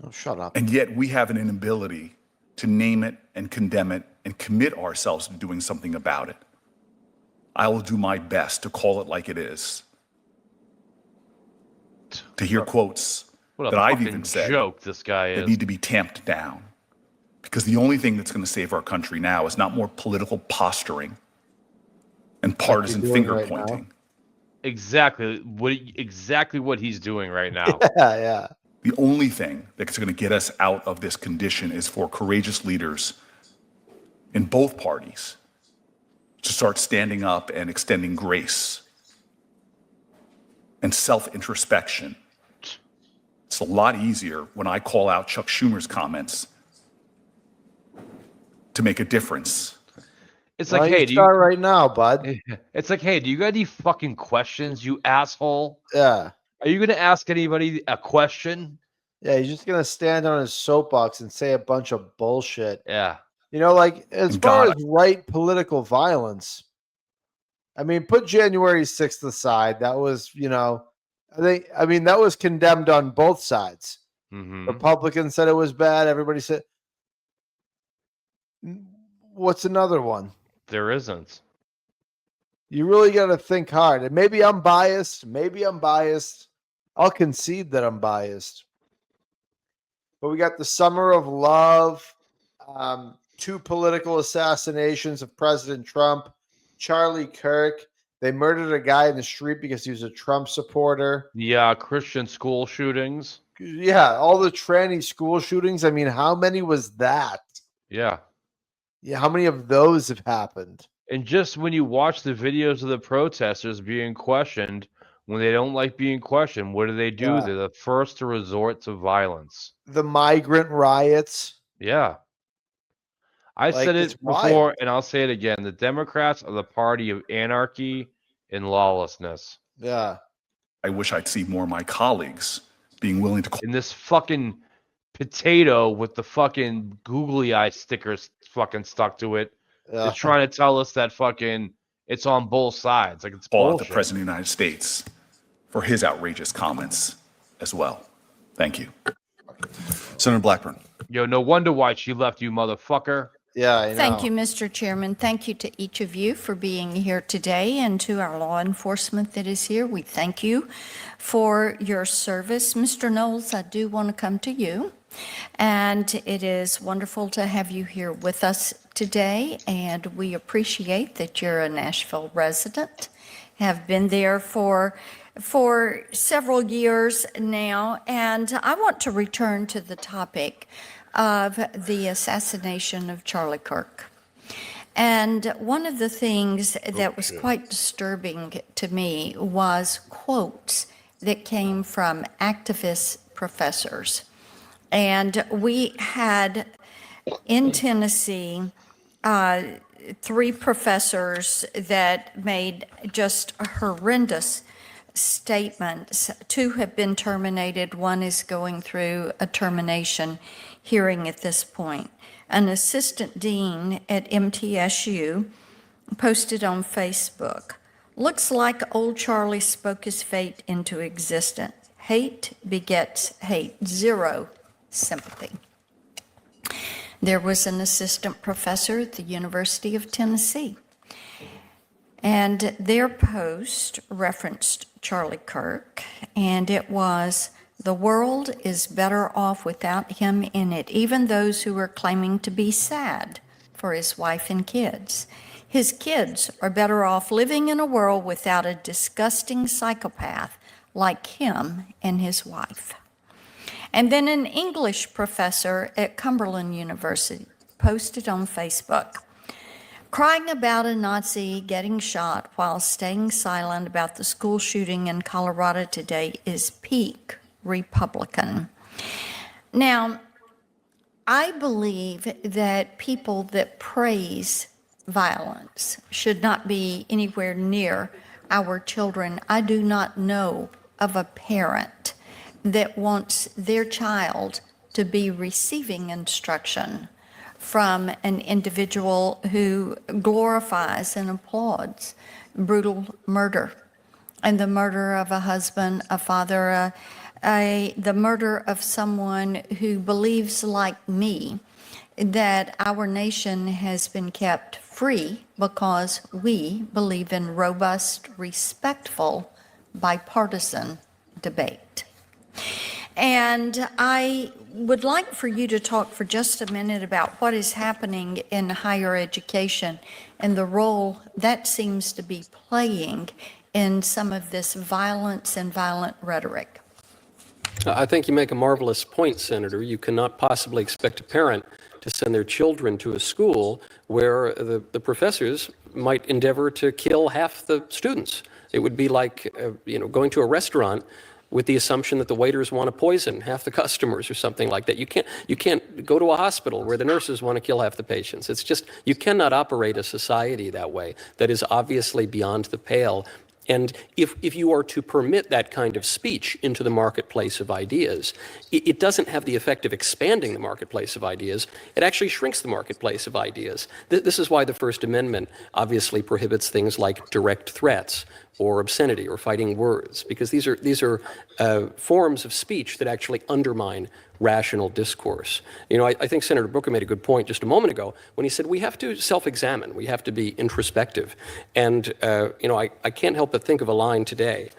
Oh, shut up. And yet we have an inability to name it and condemn it and commit ourselves to doing something about it. I will do my best to call it like it is. To hear quotes What a that I've fucking even said joke this guy that is. need to be tamped down. Because the only thing that's going to save our country now is not more political posturing and partisan doing finger right now. pointing. Exactly what he's doing right now. Yeah. The only thing that's going to get us out of this condition is for courageous leaders in both parties to start standing up and extending grace and self-introspection. It's a lot easier when I call out Chuck Schumer's comments to make a difference. It's Why like, don't hey, you do start you? right now, bud? It's like, hey, do you got any fucking questions, you asshole? Yeah. Are you gonna ask anybody a question? Yeah, he's just gonna stand on his soapbox and say a bunch of bullshit. Yeah. You know, like as And far God, as right political violence, I mean, put January 6th aside. That was, I mean, that was condemned on both sides. Mm-hmm. Republicans said it was bad. Everybody said, what's another one? There isn't. You really got to think hard. And maybe I'm biased. I'll concede that I'm biased. But we got the Summer of Love, 2 political assassinations of President Trump, Charlie Kirk. They murdered a guy in the street because he was a Trump supporter. Yeah, Christian school shootings. Yeah, all the tranny school shootings. I mean, how many was that? Yeah. Yeah, how many of those have happened? And just when you watch the videos of the protesters being questioned, when they don't like being questioned, what do? Yeah. They're the first to resort to violence. The migrant riots. Yeah. I Like, said it's it before, and I'll say it again. The Democrats are the party of anarchy and lawlessness. Yeah. I wish I'd see more of my colleagues being willing to call And this fucking potato with the fucking googly eye stickers fucking stuck to it is trying to tell us that fucking it's on both sides. Like, it's out bullshit. the President of the United States for his outrageous comments as well. Thank you. Senator Blackburn. Yo, no wonder why she left you, motherfucker. Yeah, I know. Thank you, Mr. Chairman. Thank you to each of you for being here today, and to our law enforcement that is here. We thank you for your service. Mr. Knowles, I do want to come to you, and it is wonderful to have you here with us today, and we appreciate that you're a Nashville resident, have been there for several years now, and I want to return to the topic of the assassination of Charlie Kirk. And one of the things that was quite disturbing to me was quotes that came from activist professors. And we had in Tennessee 3 professors that made just horrendous statements. 2 have been terminated. 1 is going through a termination hearing at this point. An assistant dean at MTSU posted on Facebook, "Looks like old Charlie spoke his fate into existence. Hate begets hate. Zero sympathy." There was an assistant professor at the University of Tennessee, and their post referenced Charlie Kirk, and it was, "The world is better off without him in it, even those who are claiming to be sad for his wife and kids. His kids are better off living in a world without a disgusting psychopath like him and his wife." And then an English professor at Cumberland University posted on Facebook, crying about a Nazi getting shot while staying silent about the school shooting in Colorado today is peak Republican. Now, I believe that people that praise violence should not be anywhere near our children. I do not know of a parent that wants their child to be receiving instruction from an individual who glorifies and applauds brutal murder and the murder of a husband, a father, the murder of someone who believes, like me, that our nation has been kept free because we believe in robust, respectful, bipartisan debate. And I would like for you to talk for just a minute about what is happening in higher education and the role that seems to be playing in some of this violence and violent rhetoric. I think you make a marvelous point, Senator. You cannot possibly expect a parent to send their children to a school where the professors might endeavor to kill half the students. It would be like, going to a restaurant with the assumption that the waiters want to poison half the customers or something like that. You can't go to a hospital where the nurses want to kill half the patients. It's just, you cannot operate a society that way. That is obviously beyond the pale. And if you are to permit that kind of speech into the marketplace of ideas, it doesn't have the effect of expanding the marketplace of ideas. It actually shrinks the marketplace of ideas. This is why the First Amendment obviously prohibits things like direct threats or obscenity or fighting words, because these are forms of speech that actually undermine rational discourse. I think Senator Booker made a good point just a moment ago when he said we have to self-examine, we have to be introspective. And, I can't help but think of a line today.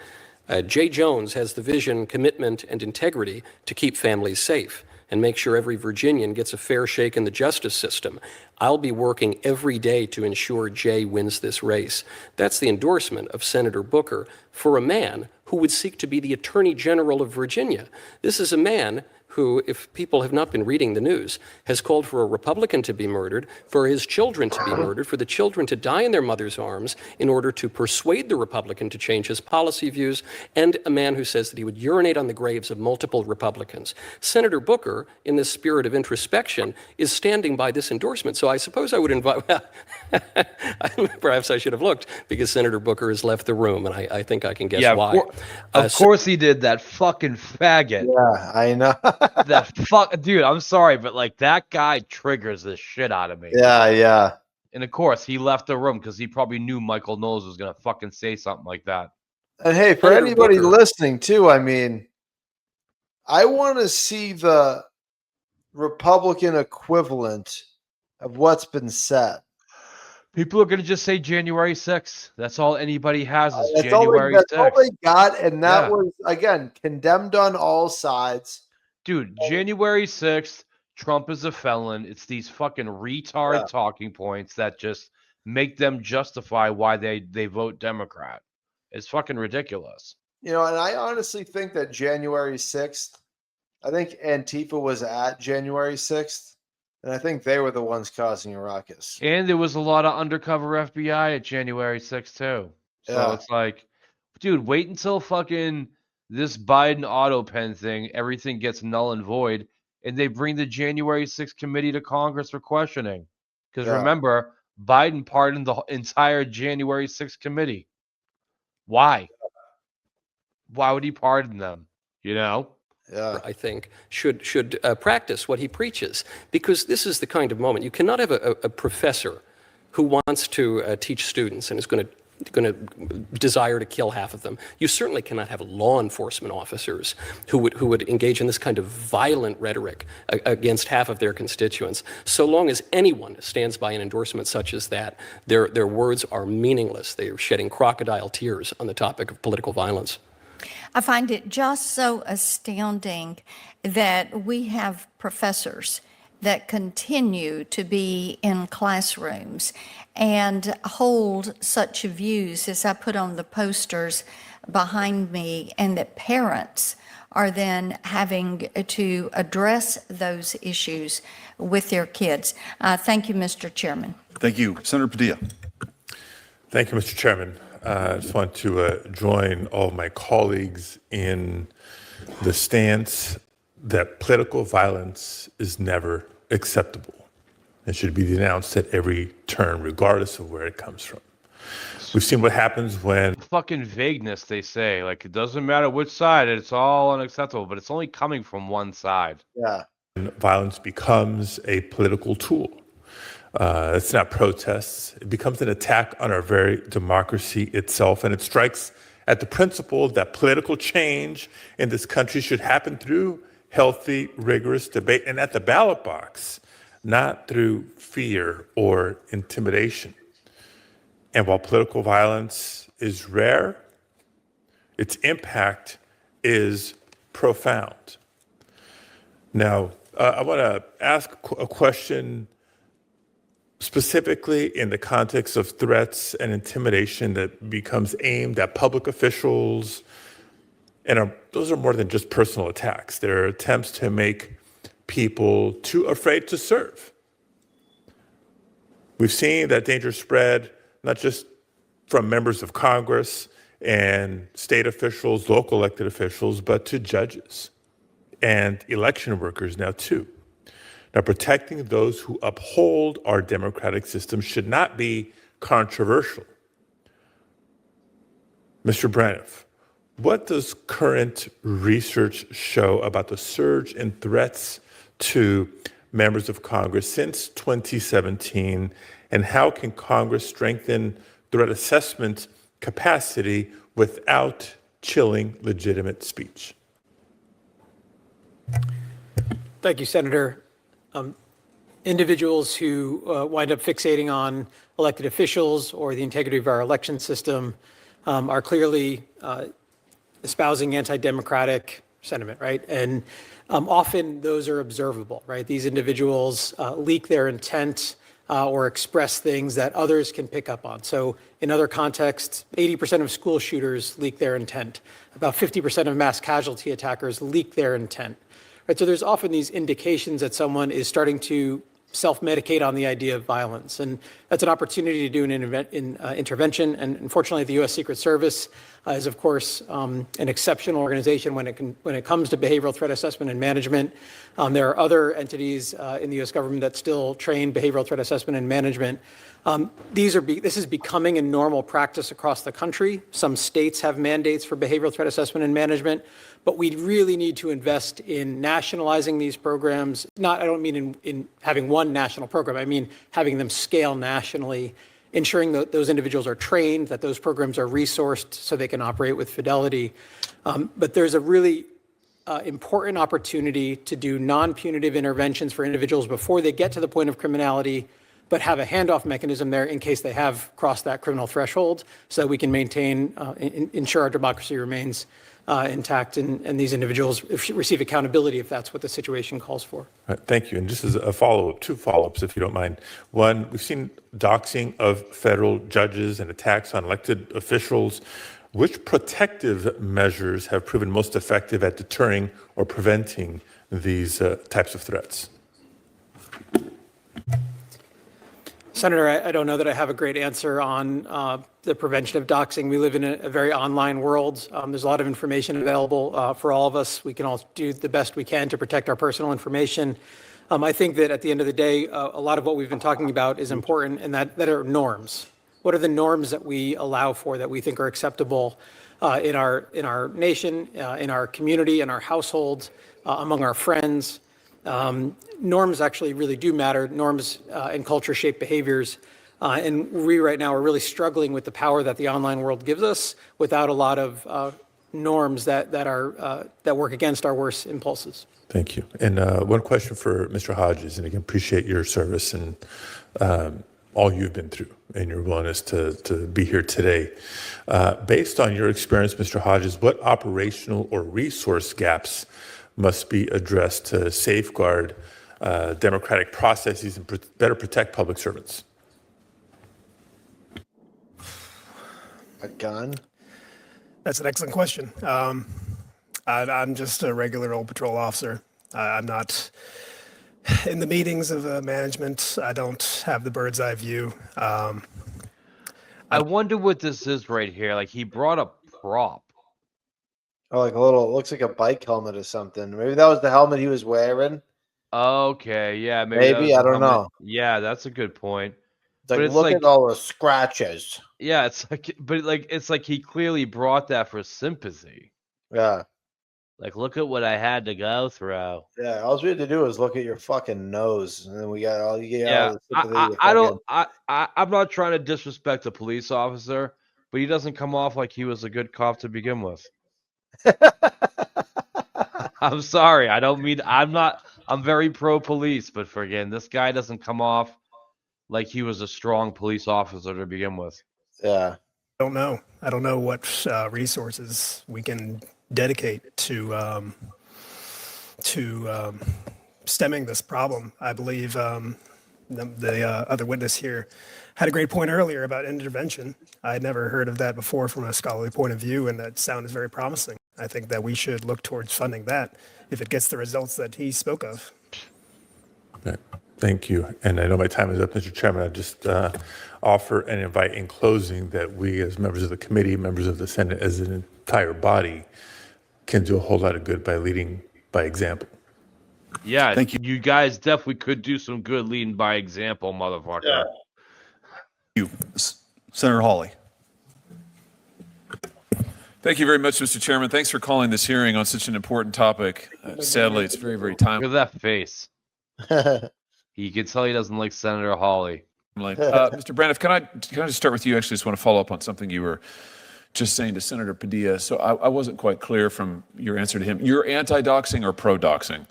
Jay Jones has the vision, commitment, and integrity to keep families safe and make sure every Virginian gets a fair shake in the justice system. I'll be working every day to ensure Jay wins this race. That's the endorsement of Senator Booker for a man who would seek to be the Attorney General of Virginia. This is a man who, if people have not been reading the news, has called for a Republican to be murdered, for his children to be murdered, for the children to die in their mother's arms in order to persuade the Republican to change his policy views, and a man who says that he would urinate on the graves of multiple Republicans. Senator Booker, in this spirit of introspection, is standing by this endorsement. So I suppose I would invite, perhaps I should have looked, because Senator Booker has left the room, and I think I can guess why. Of course he did, that fucking faggot. Yeah, I know. Dude, I'm sorry, but like that guy triggers the shit out of me. Yeah. And of course, he left the room because he probably knew Michael Knowles was gonna fucking say something like that. And hey, for Senator anybody Booker. listening too, I want to see the Republican equivalent of what's been said. People are gonna just say January 6th. That's all anybody has is That's all January that's all 6th. they got, and that Yeah. was again condemned on all sides. Dude, January 6th, Trump is a felon. It's these fucking retard talking points that just make them justify why they vote Democrat. It's fucking ridiculous. And I honestly think that January 6th, I think Antifa was at January 6th, and I think they were the ones causing a ruckus. And there was a lot of undercover FBI at January 6th too. So Yeah. it's like, dude, wait until fucking this Biden auto pen thing, everything gets null and void, and they bring the January 6th committee to Congress for questioning. Because Yeah. remember, Biden pardoned the entire January 6th committee. Why? Why would he pardon them? Yeah. I think, should practice what he preaches, because this is the kind of moment. You cannot have a professor who wants to teach students and is going to desire to kill half of them. You certainly cannot have law enforcement officers who would engage in this kind of violent rhetoric against half of their constituents. So long as anyone stands by an endorsement such as that, their words are meaningless. They are shedding crocodile tears on the topic of political violence. I find it just so astounding that we have professors that continue to be in classrooms and hold such views as I put on the posters behind me, and that parents are then having to address those issues with their kids. Thank you, Mr. Chairman. Thank you. Senator Padilla. Thank you, Mr. Chairman. I just want to join all of my colleagues in the stance that political violence is never acceptable. It should be denounced at every turn, regardless of where it comes from. We've seen what happens when Fucking vagueness, they say. Like, it doesn't matter which side, it's all unacceptable, but it's only coming from one side. Yeah. violence becomes a political tool. It's not protests. It becomes an attack on our very democracy itself, and it strikes at the principle that political change in this country should happen through healthy, rigorous debate and at the ballot box, not through fear or intimidation. And while political violence is rare, its impact is profound. Now, I want to ask a question specifically in the context of threats and intimidation that becomes aimed at public officials. And those are more than just personal attacks. They're attempts to make people too afraid to serve. We've seen that danger spread not just from members of Congress and state officials, local elected officials, but to judges and election workers now too. Now, protecting those who uphold our democratic system should not be controversial. Mr. Braniff, what does current research show about the surge in threats to members of Congress since 2017, and how can Congress strengthen threat assessment capacity without chilling legitimate speech? Thank you, Senator. Individuals who wind up fixating on elected officials or the integrity of our election system are clearly espousing anti-democratic sentiment, right? And often those are observable, right? These individuals leak their intent or express things that others can pick up on. So in other contexts, 80% of school shooters leak their intent. About 50% of mass casualty attackers leak their intent. Right, so there's often these indications that someone is starting to self-medicate on the idea of violence, and that's an opportunity to do an intervention. And unfortunately, the U.S. Secret Service is, of course, an exceptional organization when it comes to behavioral threat assessment and management. There are other entities in the U.S. government that still train behavioral threat assessment and management. This is becoming a normal practice across the country. Some states have mandates for behavioral threat assessment and management, but we really need to invest in nationalizing these programs. I don't mean in having one national program. I mean having them scale nationally, ensuring that those individuals are trained, that those programs are resourced so they can operate with fidelity. But there's a really important opportunity to do non-punitive interventions for individuals before they get to the point of criminality, but have a handoff mechanism there in case they have crossed that criminal threshold, so that we can maintain, ensure our democracy remains intact, and these individuals receive accountability if that's what the situation calls for. Thank you. And just as a follow-up, two follow-ups, if you don't mind. One, we've seen doxing of federal judges and attacks on elected officials. Which protective measures have proven most effective at deterring or preventing these types of threats? Senator, I don't know that I have a great answer on the prevention of doxing. We live in a very online world. There's a lot of information available for all of us. We can all do the best we can to protect our personal information. I think that at the end of the day, a lot of what we've been talking about is important, and that are norms. What are the norms that we allow for that we think are acceptable in our nation, in our community, in our household, among our friends? Norms actually really do matter. Norms and culture shape behaviors. And we right now are really struggling with the power that the online world gives us without a lot of norms that work against our worst impulses. Thank you. And one question for Mr. Hodges, and again, appreciate your service and all you've been through and your willingness to be here today. Based on your experience, Mr. Hodges, what operational or resource gaps must be addressed to safeguard democratic processes and better protect public servants? A gun? That's an excellent question. I'm just a regular old patrol officer. I'm not in the meetings of management. I don't have the bird's eye view. I wonder what this is right here. Like he brought a prop. Or like a little, it looks like a bike helmet or something. Maybe that was the helmet he was wearing. Okay, yeah, maybe that was Maybe, I the don't helmet. know. Yeah, that's a good point. It's like, But it's look like- at all the scratches. Yeah, it's like, but like, it's like he clearly brought that for sympathy. Yeah. Like, look at what I had to go through. Yeah. All we had to do is look at your fucking nose. And then we got all you get. Yeah, all the sympathy you I fucking- don't. I'm not trying to disrespect a police officer, but he doesn't come off like he was a good cop to begin with. I'm sorry. I don't mean. I'm very pro police, but for again, this guy doesn't come off like he was a strong police officer to begin with. Yeah. I don't know what resources we can dedicate to stemming this problem. I believe the other witness here had a great point earlier about intervention. I had never heard of that before from a scholarly point of view, and that sounded very promising. I think that we should look towards funding that if it gets the results that he spoke of. Okay. Thank you. And I know my time is up, Mr. Chairman. I just offer and invite in closing that we as members of the committee, members of the Senate, as an entire body can do a whole lot of good by leading by example. Yeah, Thank you. You guys definitely could do some good leading by example, motherfucker. Yeah. You, Senator Hawley. Thank you very much, Mr. Chairman. Thanks for calling this hearing on such an important topic. Sadly, it's very, very Look timely. at that face. You can tell he doesn't like Senator Hawley. Mr. Braniff, can I just start with you? Actually, just want to follow up on something you were just saying to Senator Padilla. So I wasn't quite clear from your answer to him. You're anti-doxing or pro-doxing?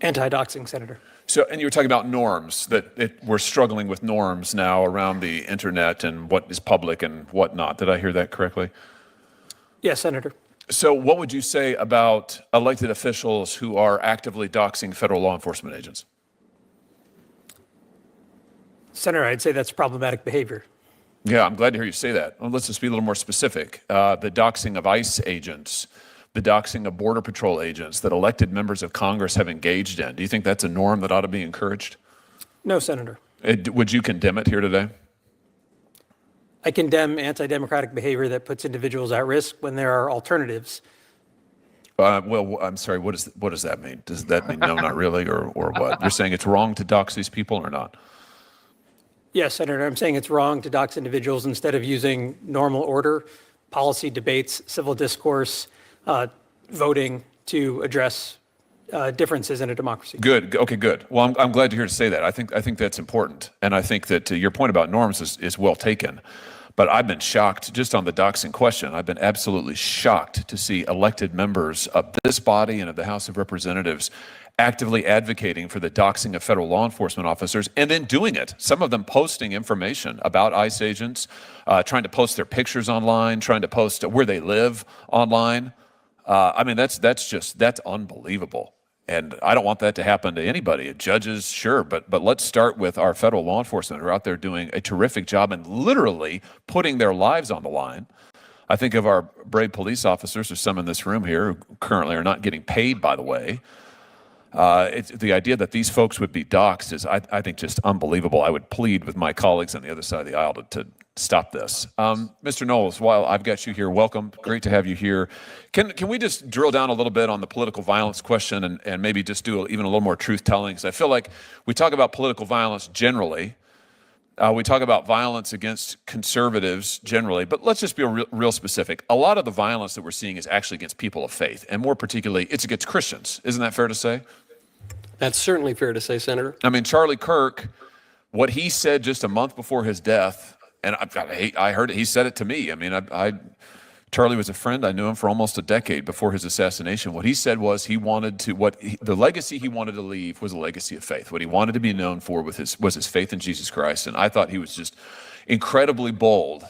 Anti-doxing, Senator. So, and you were talking about norms, that we're struggling with norms now around the internet and what is public and what not. Did I hear that correctly? Yes, Senator. So what would you say about elected officials who are actively doxing federal law enforcement agents? Senator, I'd say that's problematic behavior. Yeah, I'm glad to hear you say that. Well, let's just be a little more specific. The doxing of ICE agents, the doxing of Border Patrol agents that elected members of Congress have engaged in. Do you think that's a norm that ought to be encouraged? No, Senator. Would you condemn it here today? I condemn anti-democratic behavior that puts individuals at risk when there are alternatives. Well, I'm sorry, what does that mean? Does that mean no, not really, or what? You're saying it's wrong to dox these people or not? Yes, Senator, I'm saying it's wrong to dox individuals instead of using normal order, policy debates, civil discourse, voting to address differences in a democracy. Good. Okay, good. Well, I'm glad to hear to say that. I think that's important. And I think that your point about norms is well taken. But I've been shocked just on the doxing question. I've been absolutely shocked to see elected members of this body and of the House of Representatives actively advocating for the doxing of federal law enforcement officers and then doing it. Some of them posting information about ICE agents, trying to post their pictures online, trying to post where they live online. I mean, that's unbelievable. And I don't want that to happen to anybody. Judges, sure, but let's start with our federal law enforcement who are out there doing a terrific job and literally putting their lives on the line. I think of our brave police officers, there's some in this room here who currently are not getting paid, by the way. It's the idea that these folks would be doxxed is, I think, just unbelievable. I would plead with my colleagues on the other side of the aisle to stop this. Mr. Knowles, while I've got you here, welcome. Great to have you here. Can we just drill down a little bit on the political violence question and maybe just do even a little more truth-telling? Because I feel like we talk about political violence generally. We talk about violence against conservatives generally, but let's just be real specific. A lot of the violence that we're seeing is actually against people of faith, and more particularly, it's against Christians. Isn't that fair to say? That's certainly fair to say, Senator. I mean, Charlie Kirk, what he said just a month before his death, and I heard it, he said it to me. I mean, Charlie was a friend. I knew him for almost a decade before his assassination. What he said was he wanted to, the legacy he wanted to leave was a legacy of faith. What he wanted to be known for was his faith in Jesus Christ. And I thought he was just incredibly bold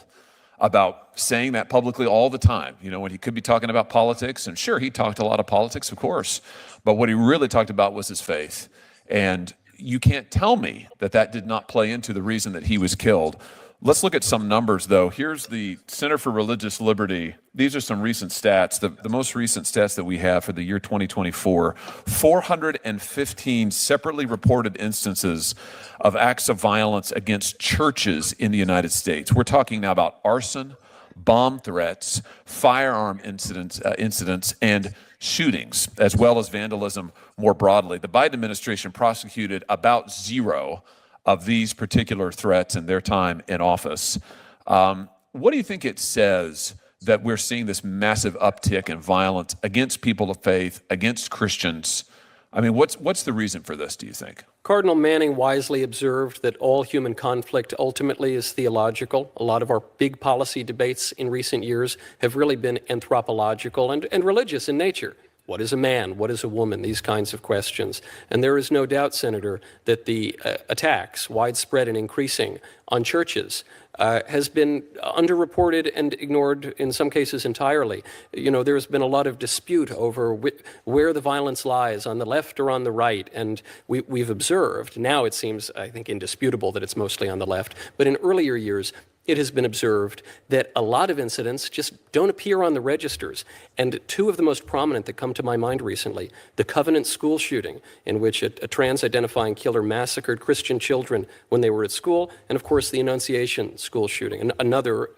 about saying that publicly all the time. You know, when he could be talking about politics, and sure, he talked a lot of politics, of course, but what he really talked about was his faith. And you can't tell me that did not play into the reason that he was killed. Let's look at some numbers, though. Here's the Center for Religious Liberty. These are some recent stats. The most recent stats that we have for the year 2024, 415 separately reported instances of acts of violence against churches in the United States. We're talking now about arson, bomb threats, firearm incidents, and shootings, as well as vandalism more broadly. The Biden administration prosecuted about 0 of these particular threats in their time in office. What do you think it says that we're seeing this massive uptick in violence against people of faith, against Christians? I mean, what's the reason for this, do you think? Cardinal Manning wisely observed that all human conflict ultimately is theological. A lot of our big policy debates in recent years have really been anthropological and religious in nature. What is a man? What is a woman? These kinds of questions. And there is no doubt, Senator, that the attacks, widespread and increasing, on churches has been underreported and ignored in some cases entirely. You know, there's been a lot of dispute over where the violence lies, on the left or on the right. And we've observed, now it seems, I think, indisputable that it's mostly on the left. But in earlier years, it has been observed that a lot of incidents just don't appear on the registers. And 2 of the most prominent that come to my mind recently, the Covenant school shooting, in which a trans-identifying killer massacred Christian children when they were at school, and of course the Annunciation school shooting, another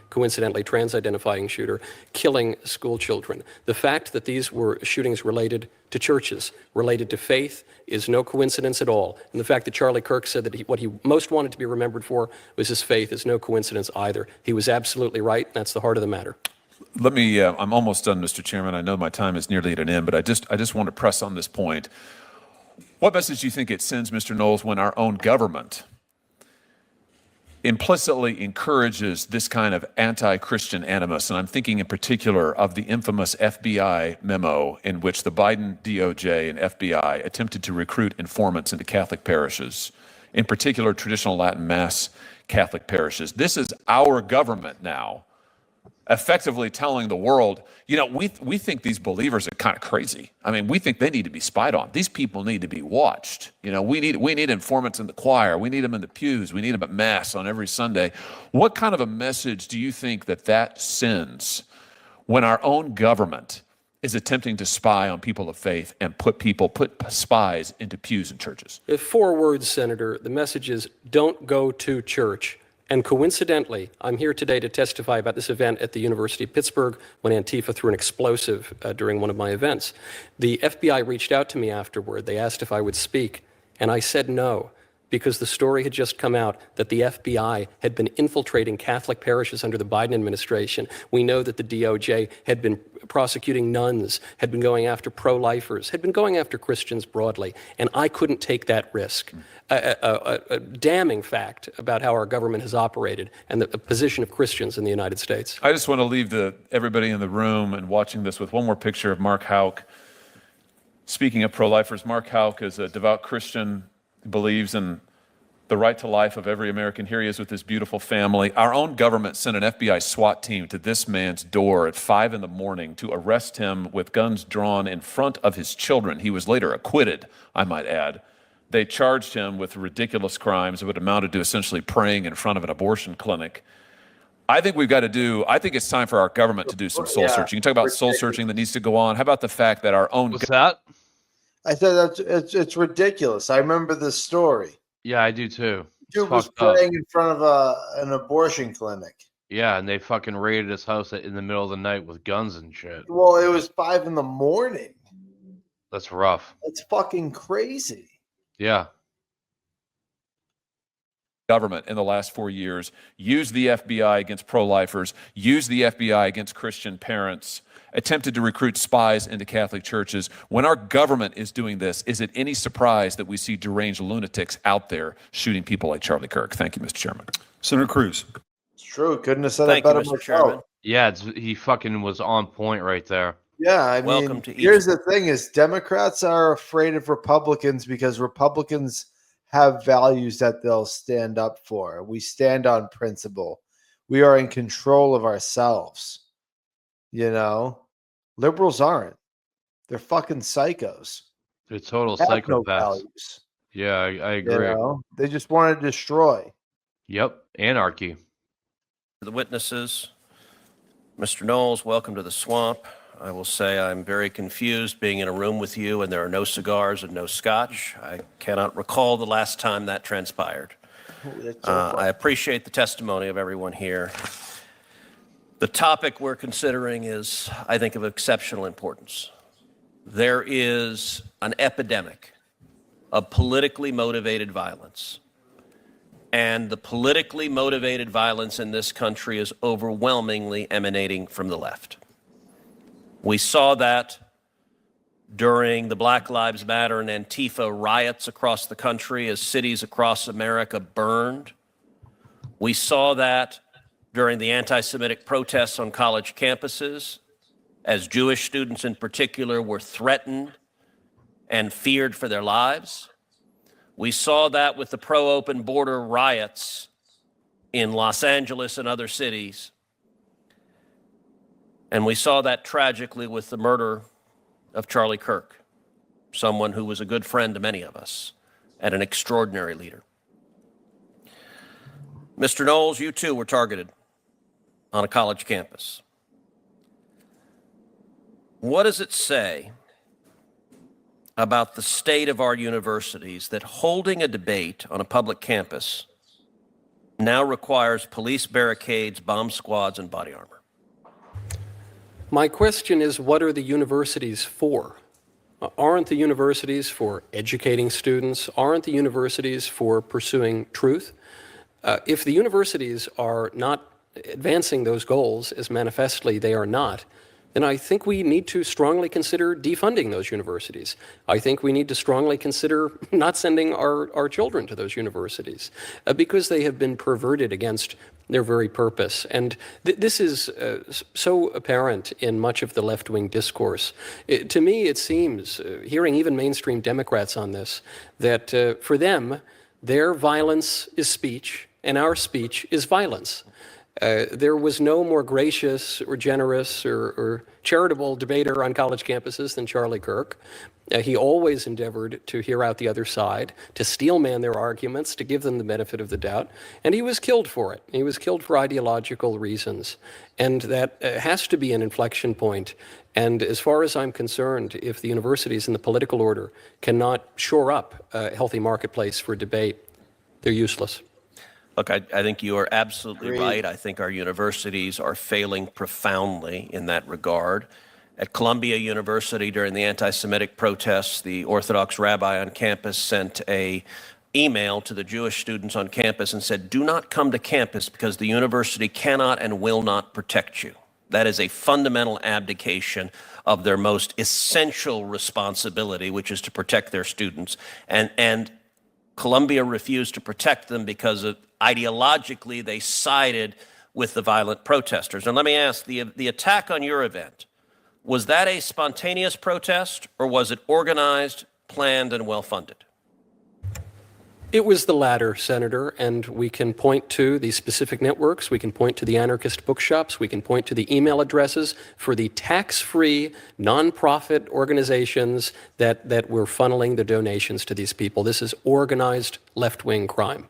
coincidentally trans-identifying shooter killing school children. The fact that these were shootings related to churches, related to faith, is no coincidence at all. And the fact that Charlie Kirk said that what he most wanted to be remembered for was his faith is no coincidence either. He was absolutely right, and that's the heart of the matter. Let me, I'm almost done, Mr. Chairman. I know my time is nearly at an end, but I just want to press on this point. What message do you think it sends, Mr. Knowles, when our own government implicitly encourages this kind of anti-Christian animus? And I'm thinking in particular of the infamous FBI memo in which the Biden DOJ and FBI attempted to recruit informants into Catholic parishes, in particular traditional Latin Mass Catholic parishes. This is our government now effectively telling the world, you know, we think these believers are kind of crazy. I mean, we think they need to be spied on. These people need to be watched. You know, we need informants in the choir. We need them in the pews. We need them at Mass on every Sunday. What kind of a message do you think that sends when our own government is attempting to spy on people of faith and put spies into pews in churches? 4 words, Senator. The message is, don't go to church. And coincidentally, I'm here today to testify about this event at the University of Pittsburgh when Antifa threw an explosive during one of my events. The FBI reached out to me afterward. They asked if I would speak, and I said no, because the story had just come out that the FBI had been infiltrating Catholic parishes under the Biden administration. We know that the DOJ had been prosecuting nuns, had been going after pro-lifers, had been going after Christians broadly, and I couldn't take that risk. A damning fact about how our government has operated and the position of Christians in the United States. I just want to leave everybody in the room and watching this with one more picture of Mark Houck. Speaking of pro-lifers, Mark Houck is a devout Christian, believes in the right to life of every American. Here he is with his beautiful family. Our own government sent an FBI SWAT team to this man's door at 5 a.m. to arrest him with guns drawn in front of his children. He was later acquitted, I might add. They charged him with ridiculous crimes that would amounted to essentially praying in front of an abortion clinic. I think it's time for our government to do some soul searching. You talk about soul searching that needs to go on. How about the fact that our own... What's that? I said it's ridiculous. I remember this story. Yeah, I do too. Dude was praying in front of an abortion clinic. Yeah, and they fucking raided his house in the middle of the night with guns and shit. Well, it was 5 a.m. That's rough. That's fucking crazy. Yeah. Government in the last 4 years used the FBI against pro-lifers, used the FBI against Christian parents, attempted to recruit spies into Catholic churches. When our government is doing this, is it any surprise that we see deranged lunatics out there shooting people like Charlie Kirk? Thank you, Mr. Chairman. Senator Cruz. It's true. Couldn't have said it better myself. Yeah, he fucking was on point right there. Yeah, I mean, here's the thing is Democrats are afraid of Republicans because Republicans have values that they'll stand up for. We stand on principle. We are in control of ourselves. You know, liberals aren't. They're fucking psychos. They're total They have no psychopaths. values. Yeah, I agree. You know? They just want to destroy. Yep, anarchy. The witnesses, Mr. Knowles, welcome to the swamp. I will say I'm very confused being in a room with you and there are no cigars and no scotch. I cannot recall the last time that transpired. I appreciate the testimony of everyone here. The topic we're considering is, I think, of exceptional importance. There is an epidemic of politically motivated violence. And the politically motivated violence in this country is overwhelmingly emanating from the left. We saw that during the Black Lives Matter and Antifa riots across the country as cities across America burned. We saw that during the anti-Semitic protests on college campuses, as Jewish students in particular were threatened and feared for their lives. We saw that with the pro-open border riots in Los Angeles and other cities. And we saw that tragically with the murder of Charlie Kirk, someone who was a good friend to many of us and an extraordinary leader. Mr. Knowles, you too were targeted on a college campus. What does it say about the state of our universities that holding a debate on a public campus now requires police barricades, bomb squads, and body armor? My question is, what are the universities for? Aren't the universities for educating students? Aren't the universities for pursuing truth? If the universities are not advancing those goals, as manifestly they are not, then I think we need to strongly consider defunding those universities. I think we need to strongly consider not sending our children to those universities because they have been perverted against their very purpose. And this is so apparent in much of the left-wing discourse. To me, it seems, hearing even mainstream Democrats on this, that for them, their violence is speech and our speech is violence. There was no more gracious or generous or charitable debater on college campuses than Charlie Kirk. He always endeavored to hear out the other side, to steelman their arguments, to give them the benefit of the doubt, and he was killed for it. He was killed for ideological reasons, and that has to be an inflection point. And as far as I'm concerned, if the universities and the political order cannot shore up a healthy marketplace for debate, they're useless. Look, I think you are absolutely right. I think our universities are failing profoundly in that regard. At Columbia University during the anti-Semitic protests, the Orthodox rabbi on campus sent an email to the Jewish students on campus and said, "Do not come to campus because the university cannot and will not protect you." That is a fundamental abdication of their most essential responsibility, which is to protect their students. And Columbia refused to protect them because ideologically they sided with the violent protesters. And let me ask, the attack on your event, was that a spontaneous protest or was it organized, planned, and well-funded? It was the latter, Senator, and we can point to the specific networks, we can point to the anarchist bookshops, we can point to the email addresses for the tax-free nonprofit organizations that were funneling the donations to these people. This is organized left-wing crime.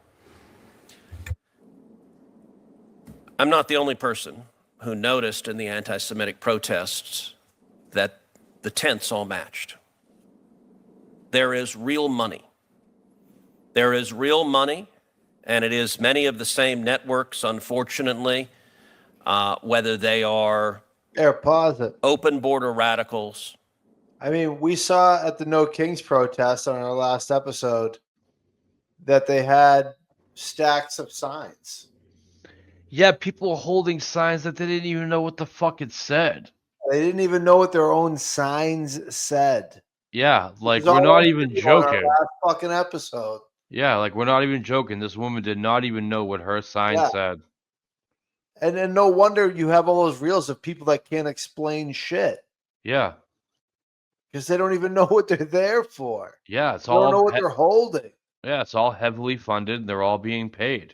I'm not the only person who noticed in the anti-Semitic protests that the tents all matched. There is real money. There is real money, and it is many of the same networks, unfortunately, whether they are open border radicals. I mean, we saw at the No Kings protest on our last episode that they had stacks of signs. Yeah, people were holding signs that they didn't even know what the fuck it said. They didn't even know what their own signs said. Yeah, like we're not even joking. Last fucking episode. Yeah, like we're not even joking. This woman did not even know what her sign said. And no wonder you have all those reels of people that can't explain shit. Yeah. Because they don't even know what they're there for. Yeah, it's they all. Don't know what they're holding. Yeah, it's all heavily funded. And they're all being paid.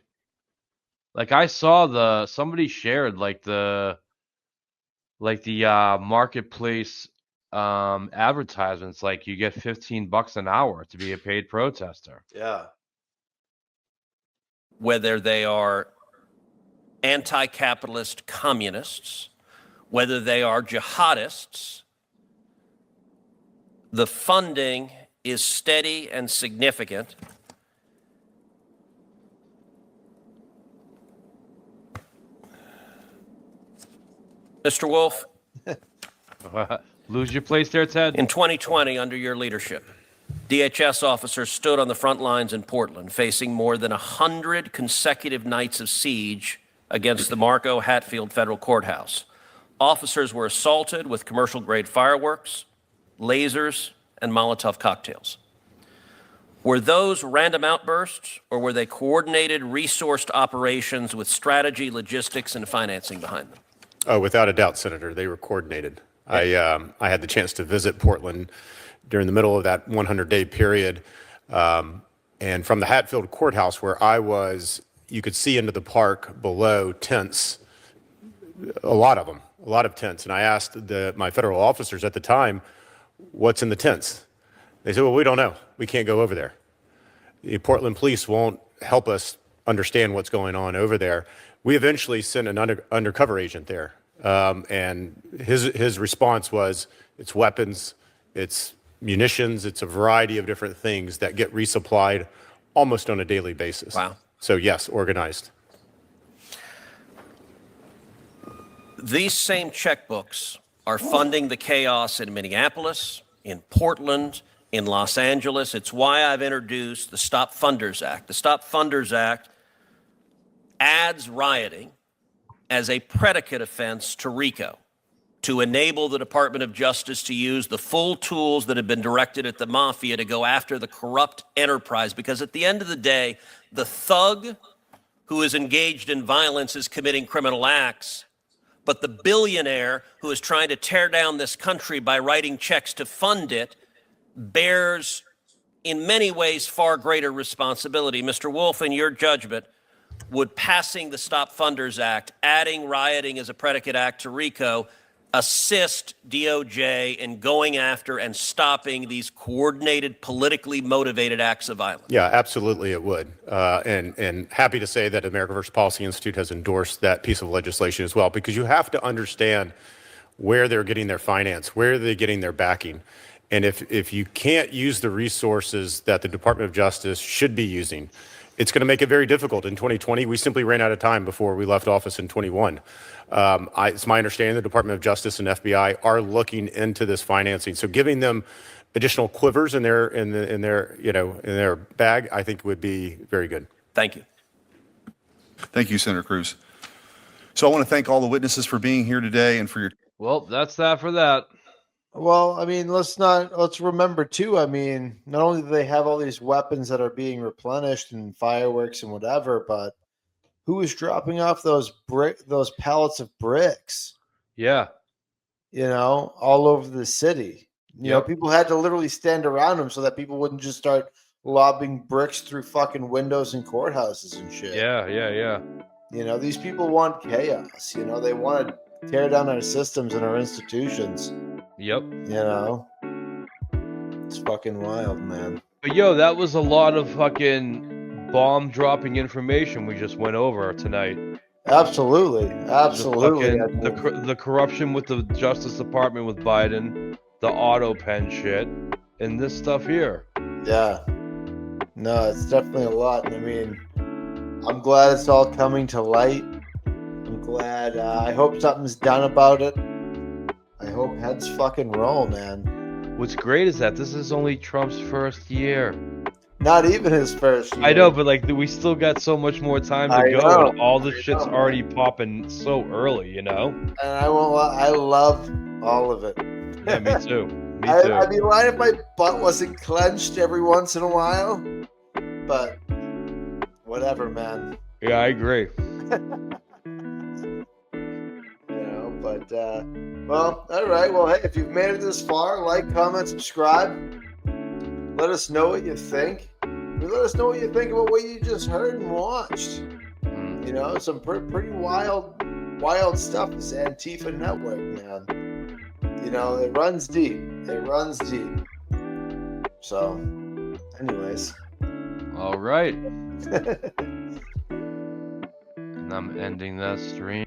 Like I saw somebody shared the marketplace advertisements, like you get $15 an hour to be a paid protester. Yeah. whether they are anti-capitalist communists, whether they are jihadists, the funding is steady and significant. Mr. Wolf, Lose your place there, Ted? in 2020, under your leadership, DHS officers stood on the front lines in Portland, facing more than 100 consecutive nights of siege against the Marco Hatfield Federal Courthouse. Officers were assaulted with commercial-grade fireworks, lasers, and Molotov cocktails. Were those random outbursts, or were they coordinated, resourced operations with strategy, logistics, and financing behind them? Oh, without a doubt, Senator, they were coordinated. I had the chance to visit Portland during the middle of that 100-day period. And from the Hatfield Courthouse, where I was, you could see into the park below tents, a lot of tents. And I asked my federal officers at the time, what's in the tents? They said, well, we don't know. We can't go over there. The Portland police won't help us understand what's going on over there. We eventually sent an undercover agent there. And his response was, it's weapons, it's munitions, it's a variety of different things that get resupplied almost on a daily basis. Wow. So yes, organized. These same checkbooks are funding the chaos in Minneapolis, in Portland, in Los Angeles. It's why I've introduced the Stop Funders Act. The Stop Funders Act adds rioting as a predicate offense to RICO to enable the Department of Justice to use the full tools that have been directed at the mafia to go after the corrupt enterprise. Because at the end of the day, the thug who is engaged in violence is committing criminal acts, but the billionaire who is trying to tear down this country by writing checks to fund it bears, in many ways, far greater responsibility. Mr. Wolf, in your judgment, would passing the Stop Funders Act, adding rioting as a predicate act to RICO, assist DOJ in going after and stopping these coordinated, politically motivated acts of violence? Yeah, absolutely it would. And happy to say that America First Policy Institute has endorsed that piece of legislation as well, because you have to understand where they're getting their finance, where they're getting their backing. And if you can't use the resources that the Department of Justice should be using, it's going to make it very difficult. In 2020, we simply ran out of time before we left office in 21. It's my understanding the Department of Justice and FBI are looking into this financing. So giving them additional quivers in their bag, I think would be very good. Let's Thank you, Senator Cruz. So I want to thank all the witnesses for being here today and for your. Well, that's that for that. Well, I mean, let's remember too. I mean, not only do they have all these weapons that are being replenished and fireworks and whatever, but who is dropping off those pallets of bricks? Yeah. All over the city. You know, people had to literally stand around them so that people wouldn't just start lobbing bricks through fucking windows and courthouses and shit. Yeah. These people want chaos. They want to tear down our systems and our institutions. Yep. It's fucking wild, man. But that was a lot of fucking bomb dropping information we just went over tonight. Absolutely. The corruption with the Justice Department with Biden, the auto pen shit, and this stuff here. Yeah. No, it's definitely a lot. I mean, I'm glad it's all coming to light. I'm glad. I hope something's done about it. I hope heads fucking roll, man. What's great is that this is only Trump's first year. Not even his first year. I know, but we still got so much more time to go. And all this shit's already popping so early, And I love all of it. Yeah, me too. I'd be lying if my butt wasn't clenched every once in a while, but whatever, man. Yeah, I agree. Well, all right. Well, hey, if you've made it this far, like, comment, subscribe. Let us know what you think. Let us know what you think about what you just heard and watched. Some pretty wild stuff. This Antifa network, man. It runs deep. So, anyways. All right. I'm ending that stream.